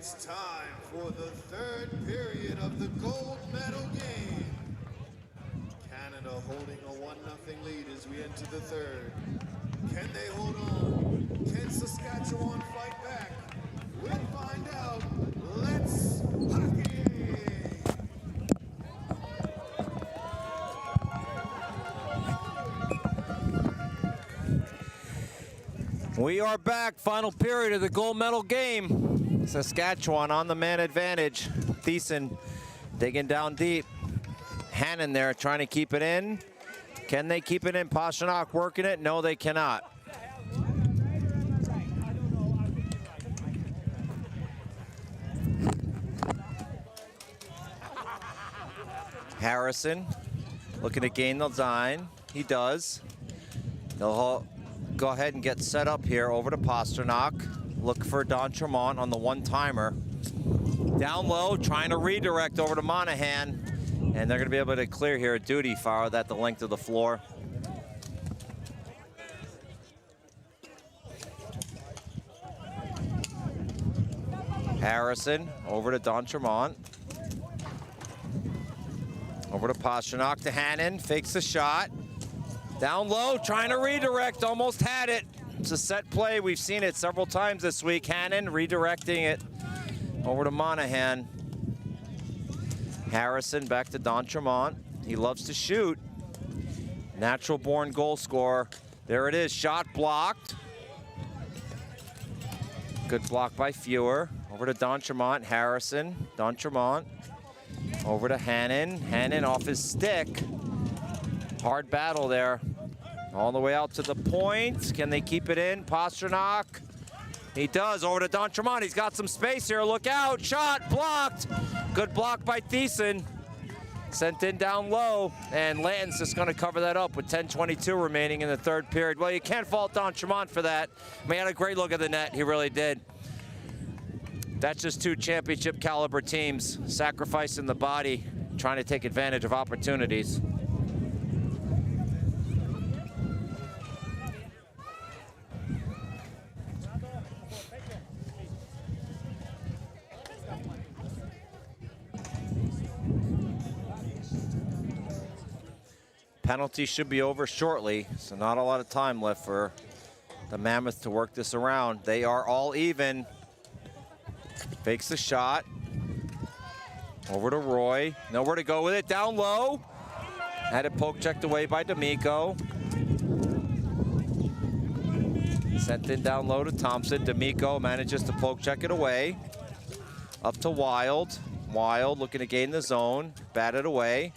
It's time for the third period of the gold medal game. Canada holding a 1-0 lead as we enter the third. Can they hold on? Can Saskatchewan fight back? We'll find out. Let's hockey! We are back, final period of the gold medal game. Saskatchewan on the man advantage. Thiessen digging down deep. Hannon there trying to keep it in. Can they keep it in? Pastrnak working it? No, they cannot. Harrison looking to gain the line. He does. They'll go ahead and get set up here over to Pastrnak. Look for D'Entremont on the one-timer. Down low, trying to redirect over to Monahan. And they're going to be able to clear here a duty foul at the length of the floor. Harrison over to D'Entremont. Over to Pastrnak to Hannon. Fakes the shot. Down low, trying to redirect. Almost had it. It's a set play. We've seen it several times this week. Hannon redirecting it over to Monahan. Harrison back to D'Entremont. He loves to shoot. Natural-born goal scorer. There it is. Shot blocked. Good block by Fewer. Over to D'Entremont. Harrison. D'Entremont. Over to Hannon. Hannon off his stick. Hard battle there. All the way out to the point. Can they keep it in? Pastrnak. He does. Over to D'Entremont. He's got some space here. Look out. Shot blocked. Good block by Thiessen. Sent in down low. And Lanton's just going to cover that up with 10:22 remaining in the third period. Well, you can't fault D'Entremont for that. I mean, he had a great look at the net. He really did. That's just two championship caliber teams sacrificing the body, trying to take advantage of opportunities. Penalty should be over shortly, so not a lot of time left for the Mammoth to work this around. They are all even. Fakes the shot. Over to Roy. Nowhere to go with it. Down low. Had it poke checked away by D'Amico. Sent in down low to Thompson. D'Amico manages to poke check it away. Up to Wild. Wild looking to gain the zone. Batted away.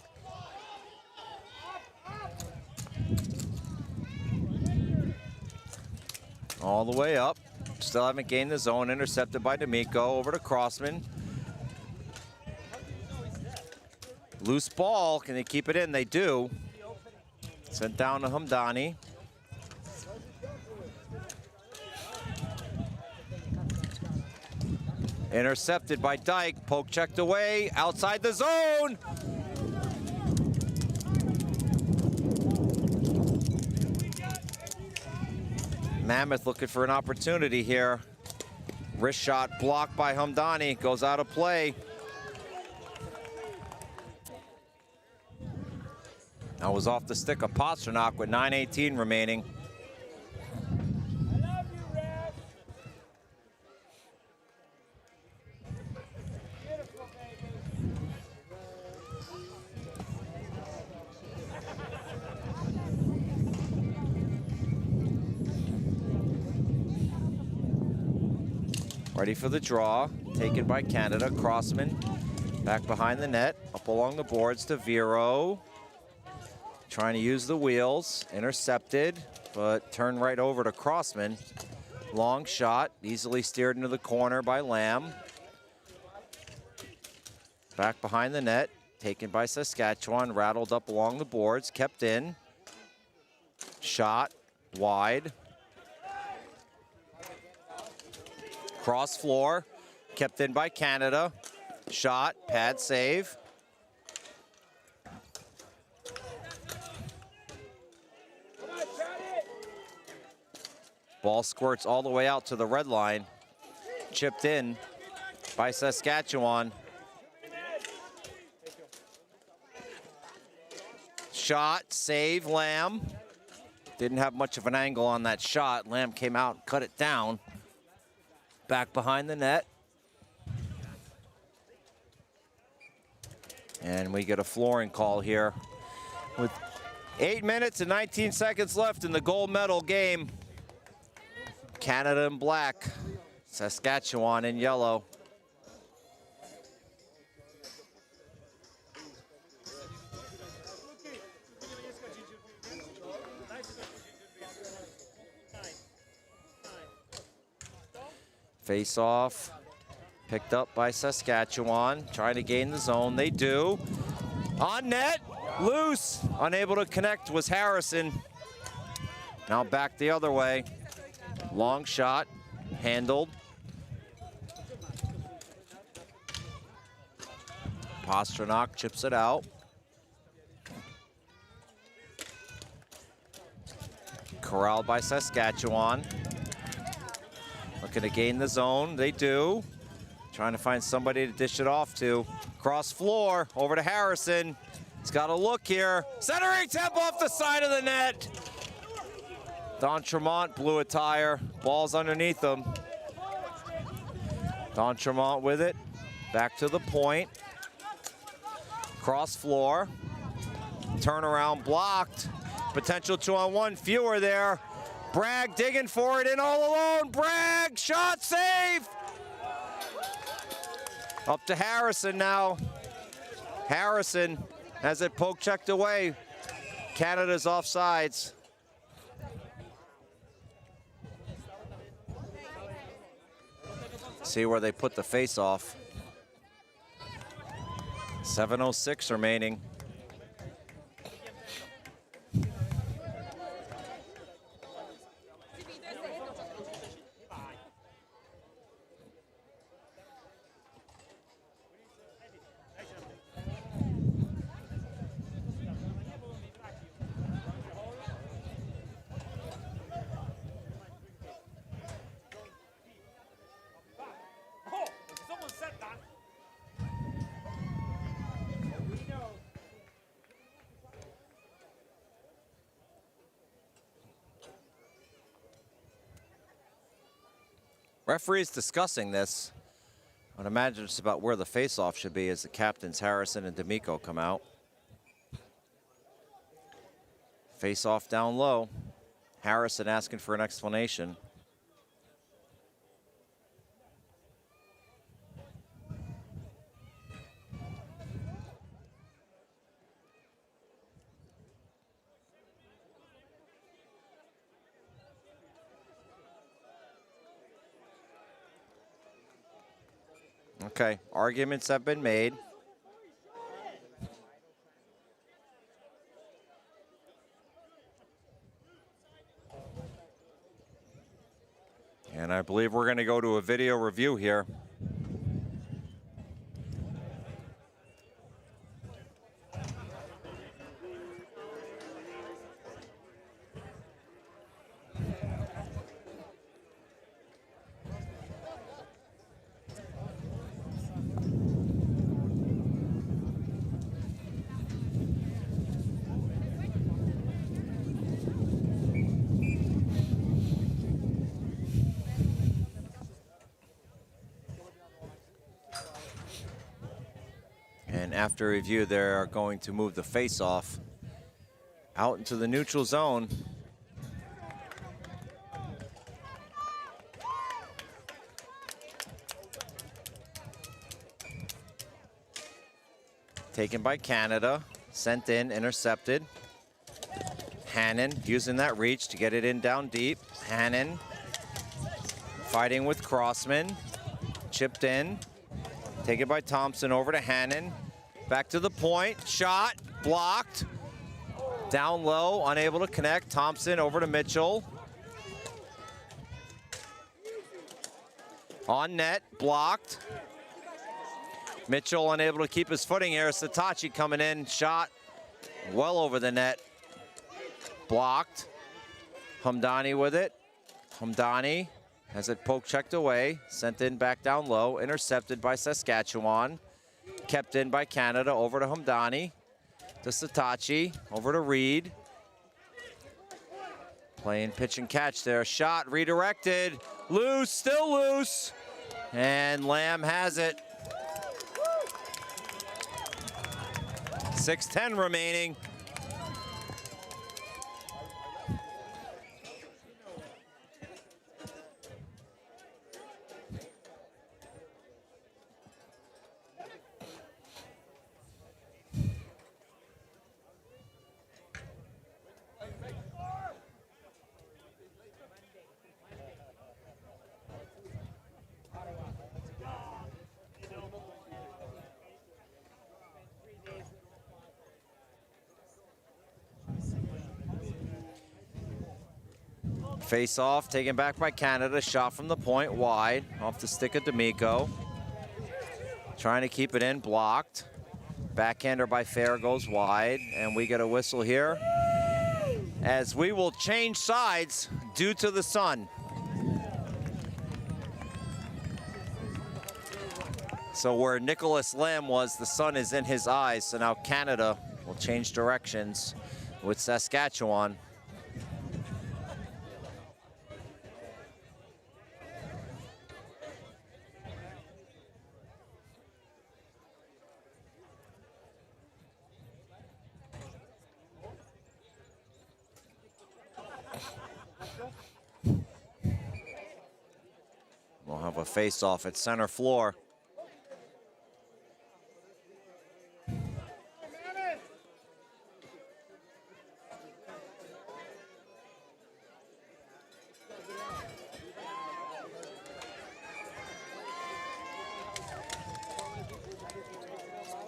All the way up. Still haven't gained the zone. Intercepted by D'Amico. Over to Crossman. Loose ball. Can they keep it in? They do. Sent down to Hamdani. Intercepted by Dyke. Poke checked away. Outside the zone. Mammoth looking for an opportunity here. Wrist shot blocked by Hamdani. Goes out of play. That was off the stick of Pastrnak with 9:18 remaining. Ready for the draw, taken by Canada. Crossman back behind the net, up along the boards to Vero. Trying to use the wheels, intercepted, but turned right over to Crossman. Long shot, easily steered into the corner by Lamb. Back behind the net, taken by Saskatchewan, rattled up along the boards, kept in. Shot, wide. Cross floor, kept in by Canada. Shot, pad save. Ball squirts all the way out to the red line. Chipped in by Saskatchewan. Shot, save, Lamb. Didn't have much of an angle on that shot. Lamb came out and cut it down. Back behind the net. And we get a flooring call here with 8 minutes and 19 seconds left in the gold medal game. Canada in black, Saskatchewan in yellow. Face off. Picked up by Saskatchewan, trying to gain the zone. They do. On net, loose. Unable to connect was Harrison. Now back the other way. Long shot, handled. Pastrnak chips it out. Corralled by Saskatchewan. Looking to gain the zone, they do. Trying to find somebody to dish it off to. Cross floor, over to Harrison. He's got a look here. Centering tap off the side of the net. D'Entremont blew a tire. Ball's underneath him. D'Entremont with it. Back to the point. Cross floor. Turnaround blocked. Potential 2-on-1. Fewer there. Bragg digging for it in all alone. Bragg, shot, save. Up to Harrison now. Harrison has it poke checked away. Canada's offsides. See where they put the face off. 7:06 remaining. Referees discussing this. I would imagine it's about where the face-off should be as the captains Harrison and D'Amico come out. Face-off down low. Harrison asking for an explanation. Okay, arguments have been made. And I believe we're going to go to a video review here. And after review, they're going to move the face-off out into the neutral zone. Taken by Canada, sent in, intercepted. Hannon using that reach to get it in down deep. Hannon fighting with Crossman, chipped in. Taken by Thompson, over to Hannon. Back to the point, shot, blocked. Down low, unable to connect. Thompson over to Mitchell. On net, blocked. Mitchell unable to keep his footing here. Satachi coming in, shot well over the net. Blocked. Hamdani with it. Hamdani Has it poke checked away, sent in back down low, intercepted by Saskatchewan, kept in by Canada, over to Hamdani, to Satachi, over to Reed. Playing pitch and catch there, shot redirected, loose, still loose, and Lamb has it. 6:10 remaining. Face off, taken back by Canada, shot from the point, wide, off the stick of D'Amico. Trying to keep it in, blocked. Backhander by Fair goes wide, and we get a whistle here, as we will change sides due to the sun. So where Nicholas Lamb was, the sun is in his eyes, so now Canada will change directions with Saskatchewan. We'll have a face-off at center floor.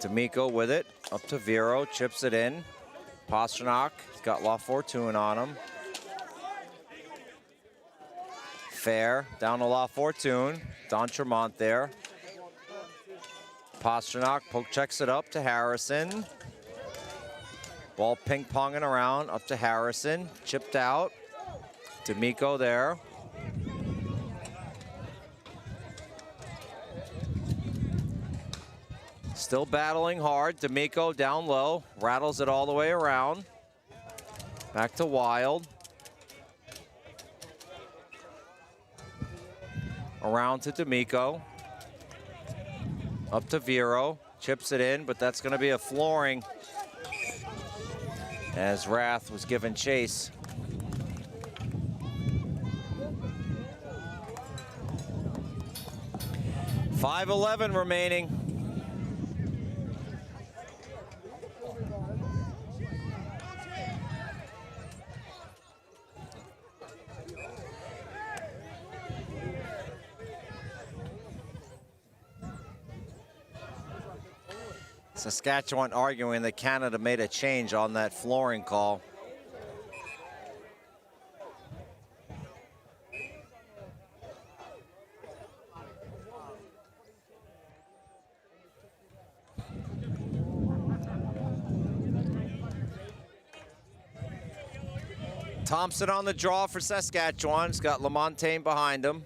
D'Amico with it, up to Vero, chips it in. Pasternak, he's got La Fortune on him. Fair, down to La Fortune. Don Tremont there. Pasternak poke checks it up to Harrison. Ball ping-ponging around, up to Harrison. Chipped out. D'Amico there. Still battling hard. D'Amico down low. Rattles it all the way around. Back to Wild. Around to D'Amico. Up to Vero. Chips it in, but that's going to be a flooring, as Rath was given chase. .5:11 remaining. Saskatchewan arguing that Canada made a change on that flooring call. Thompson on the draw for Saskatchewan. He's got Lamontagne behind him.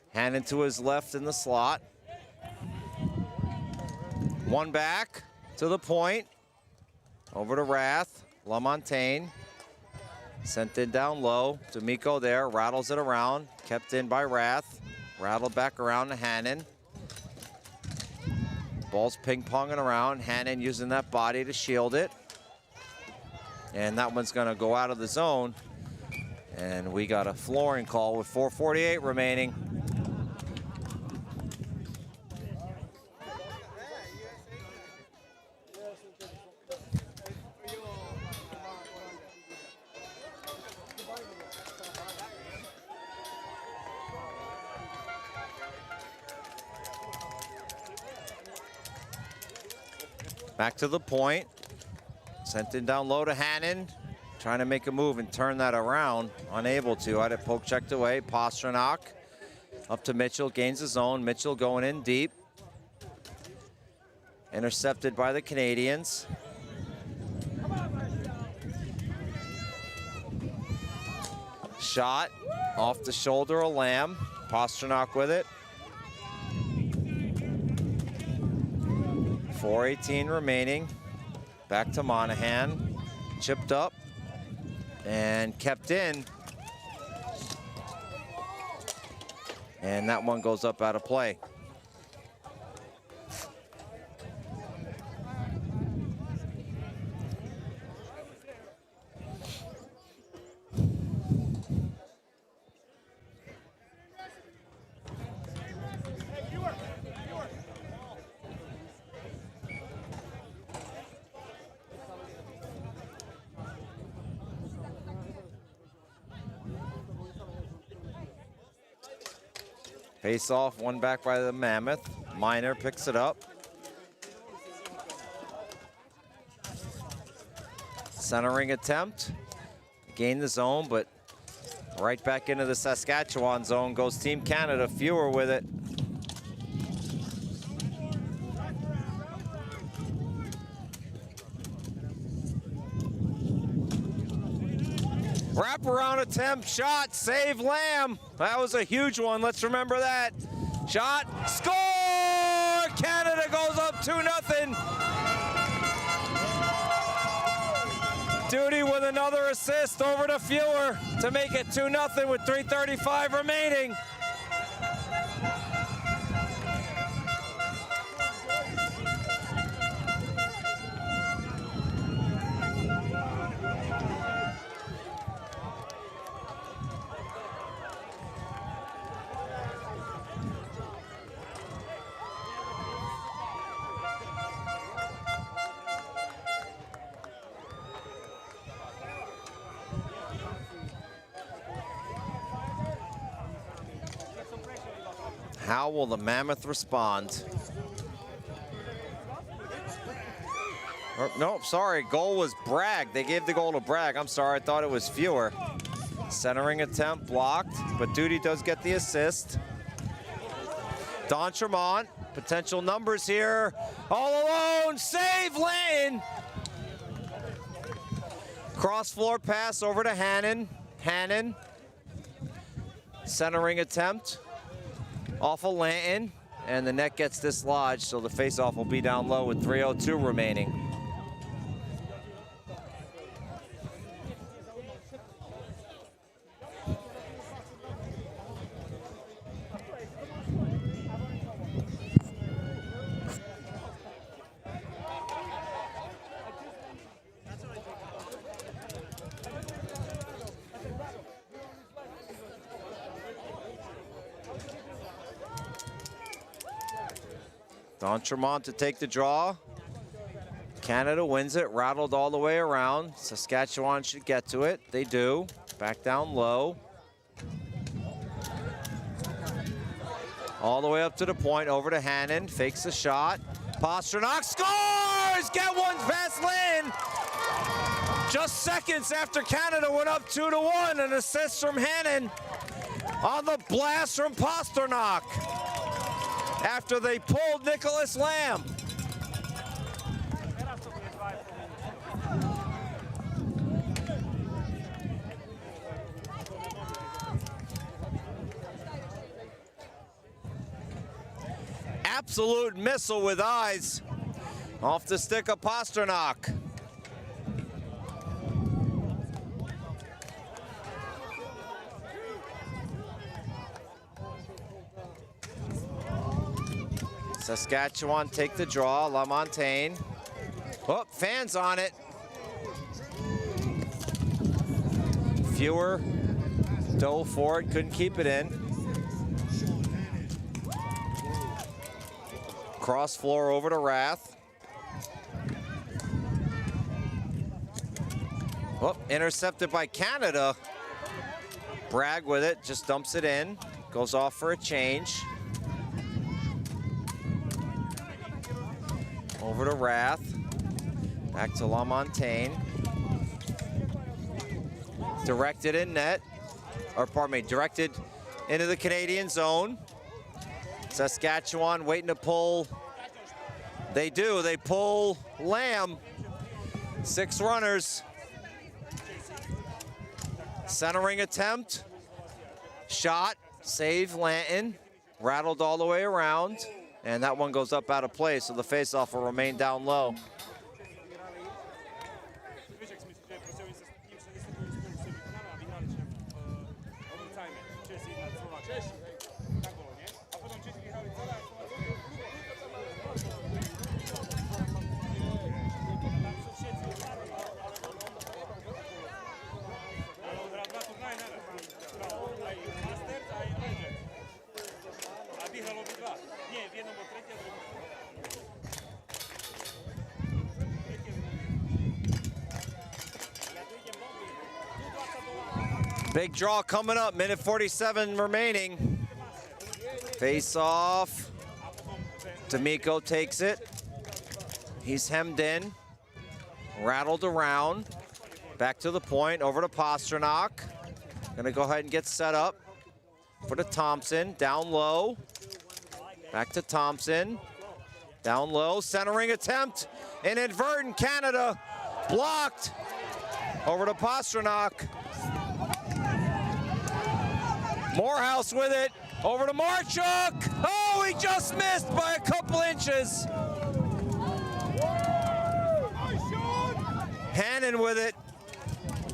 Hannon to his left in the slot. One back to the point. Over to Rath. Lamontagne. Sent in down low. D'Amico there. Rattles it around. Kept in by Rath. Rattled back around to Hannon. Ball's ping-ponging around. Hannon using that body to shield it. And that one's going to go out of the zone. And we got a flooring call with 4:48 remaining. Back to the point. Sent in down low to Hannon. Trying to make a move and turn that around. Unable to. Had it poke checked away. Pasternak up to Mitchell. Gains his own. Mitchell going in deep. Intercepted by the Canadians. Shot. Off the shoulder of Lamb. Pasternak with it. 4:18 remaining. Back to Monahan. Chipped up and kept in. And that one goes up out of play. Face off, one back by the Mammoth. Miner picks it up. Centering attempt. Gain the zone, but right back into the Saskatchewan zone goes Team Canada. Fewer with it. Wraparound attempt, shot, save Lamb. That was a huge one, let's remember that. Shot, score! Canada goes up 2-0. Duty with another assist over to Fewer to make it 2-0 with 3:35 remaining. How will the Mammoth respond? No, sorry, goal was Bragg. They gave the goal to Bragg. I'm sorry, I thought it was Fewer. Centering attempt blocked, but Duty does get the assist. D'Entremont, potential numbers here. All alone, save Lane. Cross floor pass over to Hannon. Hannon, centering attempt. Off of Lanton, and the net gets dislodged, so the faceoff will be down low with 3:02 remaining. D'Entremont to take the draw. Canada wins it, rattled all the way around. Saskatchewan should get to it. They do. Back down low. All the way up to the point, over to Hannon. Fakes the shot. Pasternak scores! Get one past Lynn! Just seconds after Canada went up 2-1. An assist from Hannon on the blast from Pasternak after they pulled Nicholas Lamb. Absolute missile with eyes off the stick of Pasternak. Saskatchewan take the draw, LaMontagne. Oh, fans on it. Fewer dove for it, couldn't keep it in. Cross floor over to Rath. Oh, intercepted by Canada. Bragg with it, just dumps it in. Goes off for a change. Over to Rath. Back to LaMontagne. Directed in net. Or pardon me, directed into the Canadian zone. Saskatchewan waiting to pull. They do, they pull Lamb. 6 runners. Centering attempt. Shot, save Lanton, rattled all the way around, and that one goes up out of play, so the faceoff will remain down low. Big draw coming up, minute 47 remaining. Face off. D'Amico takes it. He's hemmed in, rattled around. Back to the point, over to Pasternak. Gonna go ahead and get set up for the Thompson, down low. Back to Thompson, down low, centering attempt, inadvertent, Canada, blocked. Over to Pasternak. Morehouse with it, over to Marchuk. Oh, he just missed by a couple inches. Hannon with it,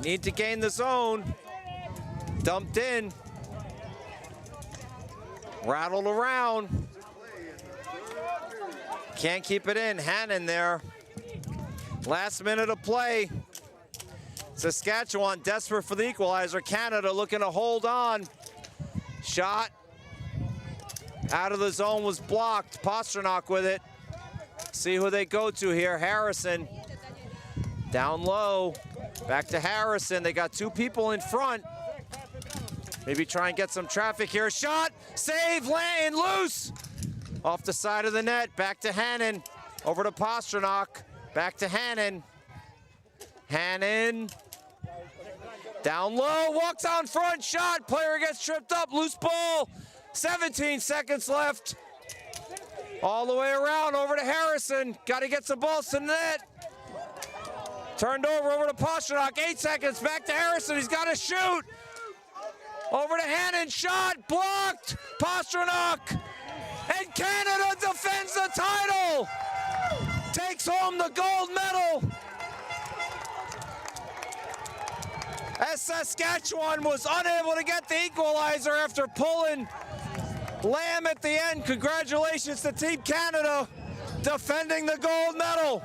need to gain the zone. Dumped in, rattled around. Can't keep it in, Hannon there. Last minute of play. Saskatchewan desperate for the equalizer. Canada looking to hold on. Shot out of the zone was blocked. Pasternak with it. See who they go to here. Harrison down low. Back to Harrison. They got two people in front. Maybe try and get some traffic here. Shot, save, Lanton, loose. Off the side of the net. Back to Hannon. Over to Pasternak. Back to Hannon. Hannon. Down low, walks on front, shot, player gets tripped up, loose ball, 17 seconds left. All the way around, over to Harrison, gotta get some balls to the net. Turned over to Pasternak, 8 seconds, back to Harrison, he's gotta shoot. Over to Hannon, shot, blocked, Pasternak, and Canada defends the title. Takes home the gold medal. As Saskatchewan was unable to get the equalizer after pulling Lamb at the end. Congratulations to Team Canada defending the gold medal.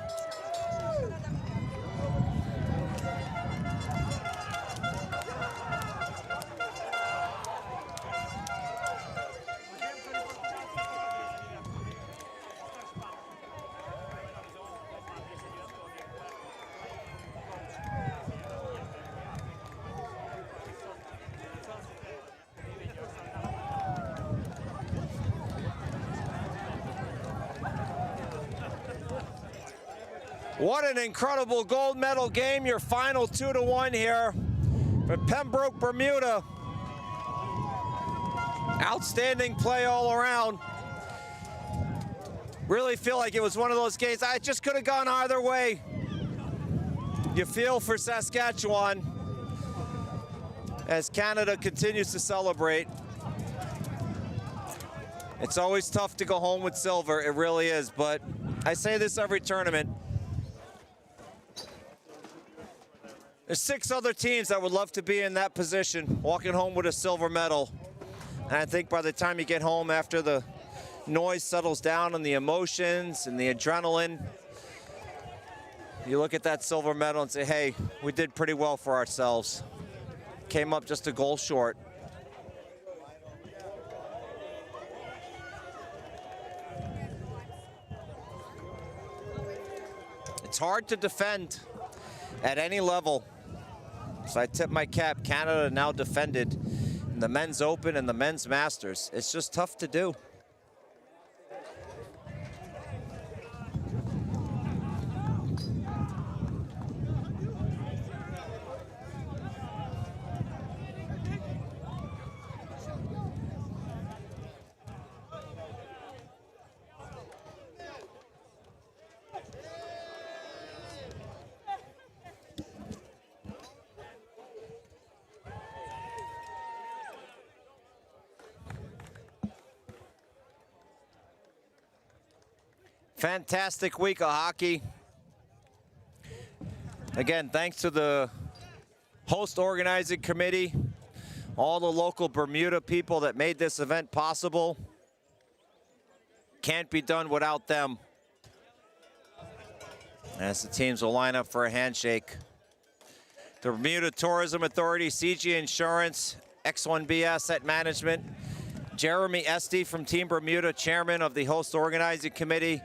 What an incredible gold medal game. Your final 2-1 here for Pembroke, Bermuda. Outstanding play all around. Really feel like it was one of those games. I just could have gone either way. You feel for Saskatchewan as Canada continues to celebrate. It's always tough to go home with silver. It really is, but I say this every tournament. There's 6 other teams that would love to be in that position, walking home with a silver medal. And I think by the time you get home, after the noise settles down and the emotions and the adrenaline, you look at that silver medal and say, hey, we did pretty well for ourselves. Came up just a goal short. It's hard to defend at any level. So I tip my cap. Canada now defended in the men's open and the men's masters. It's just tough to do. Fantastic week of hockey. Again, thanks to the host organizing committee, all the local Bermuda people that made this event possible. Can't be done without them. As the teams will line up for a handshake. The Bermuda Tourism Authority, CG Insurance, X1B Asset Management, Jeremy Esty from Team Bermuda, chairman of the host organizing committee.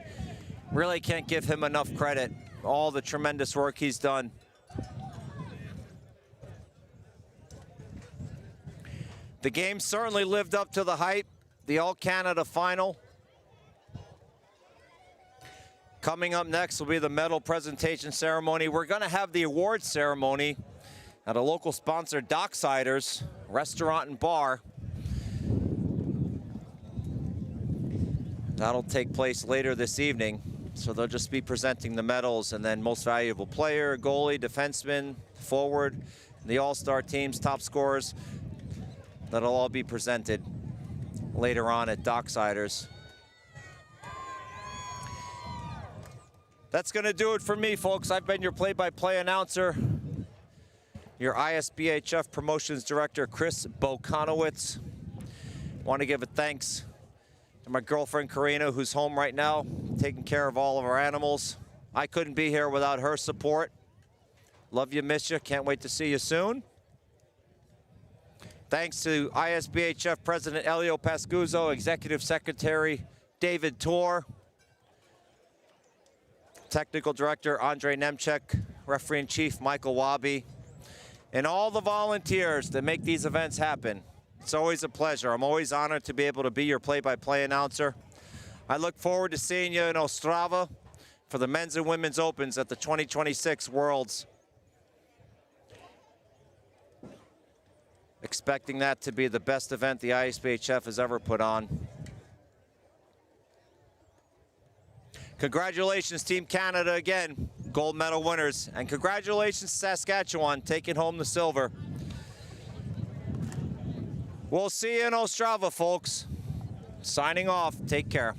Really can't give him enough credit. All the tremendous work he's done. The game certainly lived up to the hype. The All-Canada Final. Coming up next will be the medal presentation ceremony. We're going to have the awards ceremony at a local sponsor, Docksiders Restaurant and Bar. That'll take place later this evening. So they'll just be presenting the medals, and then most valuable player, goalie, defenseman, forward, the all-star teams, top scorers. That'll all be presented later on at Docksiders. That's going to do it for me, folks. I've been your play-by-play announcer, your ISBHF Promotions Director, Chris Bokanowitz. Want to give a thanks to my girlfriend, Karina, who's home right now, taking care of all of our animals. I couldn't be here without her support. Love you, miss you. Can't wait to see you soon. Thanks to ISBHF President Elio Pascuzzo, Executive Secretary David Torr, Technical Director Andre Nemchek, Referee-in-Chief Michael Wabi, and all the volunteers that make these events happen. It's always a pleasure. I'm always honored to be able to be your play-by-play announcer. I look forward to seeing you in Ostrava for the men's and women's opens at the 2026 Worlds. Expecting that to be the best event the ISBHF has ever put on. Congratulations, Team Canada, again, gold medal winners. And congratulations, Saskatchewan, taking home the silver. We'll see you in Ostrava, folks. Signing off. Take care.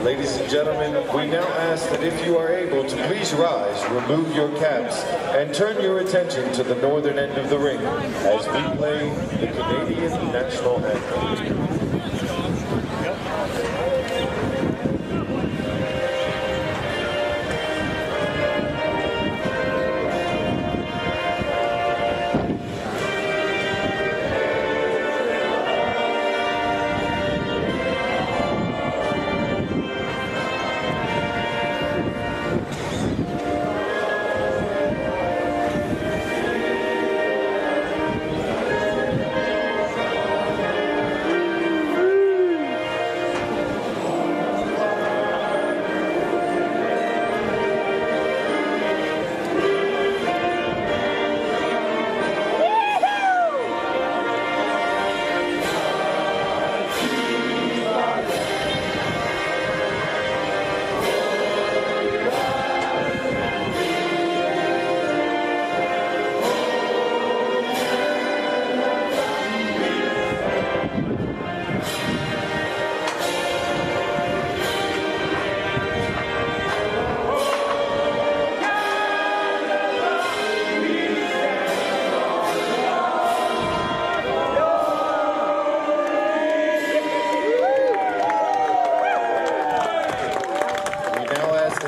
Ladies and gentlemen, we now ask that if you are able to please rise, remove your caps, and turn your attention to the northern end of the ring as we play the Canadian national anthem.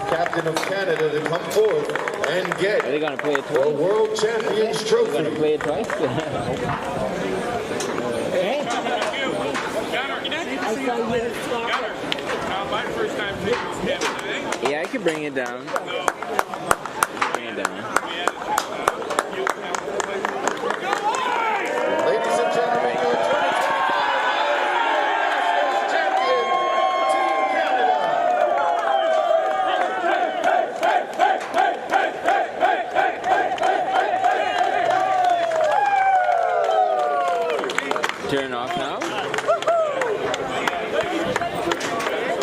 Captain of Canada to come forth and get Are they gonna play it twice? the World Champions Trophy. They're gonna play it twice? Yeah, I could bring it down. Bring it down. Ladies and gentlemen, your 2025 champion, Team Canada. Turn off now.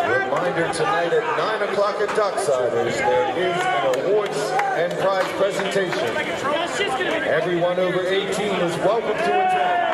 Reminder tonight at 9 o'clock at Docksiders, there is an awards and prize presentation. Everyone over 18 is welcome to attend.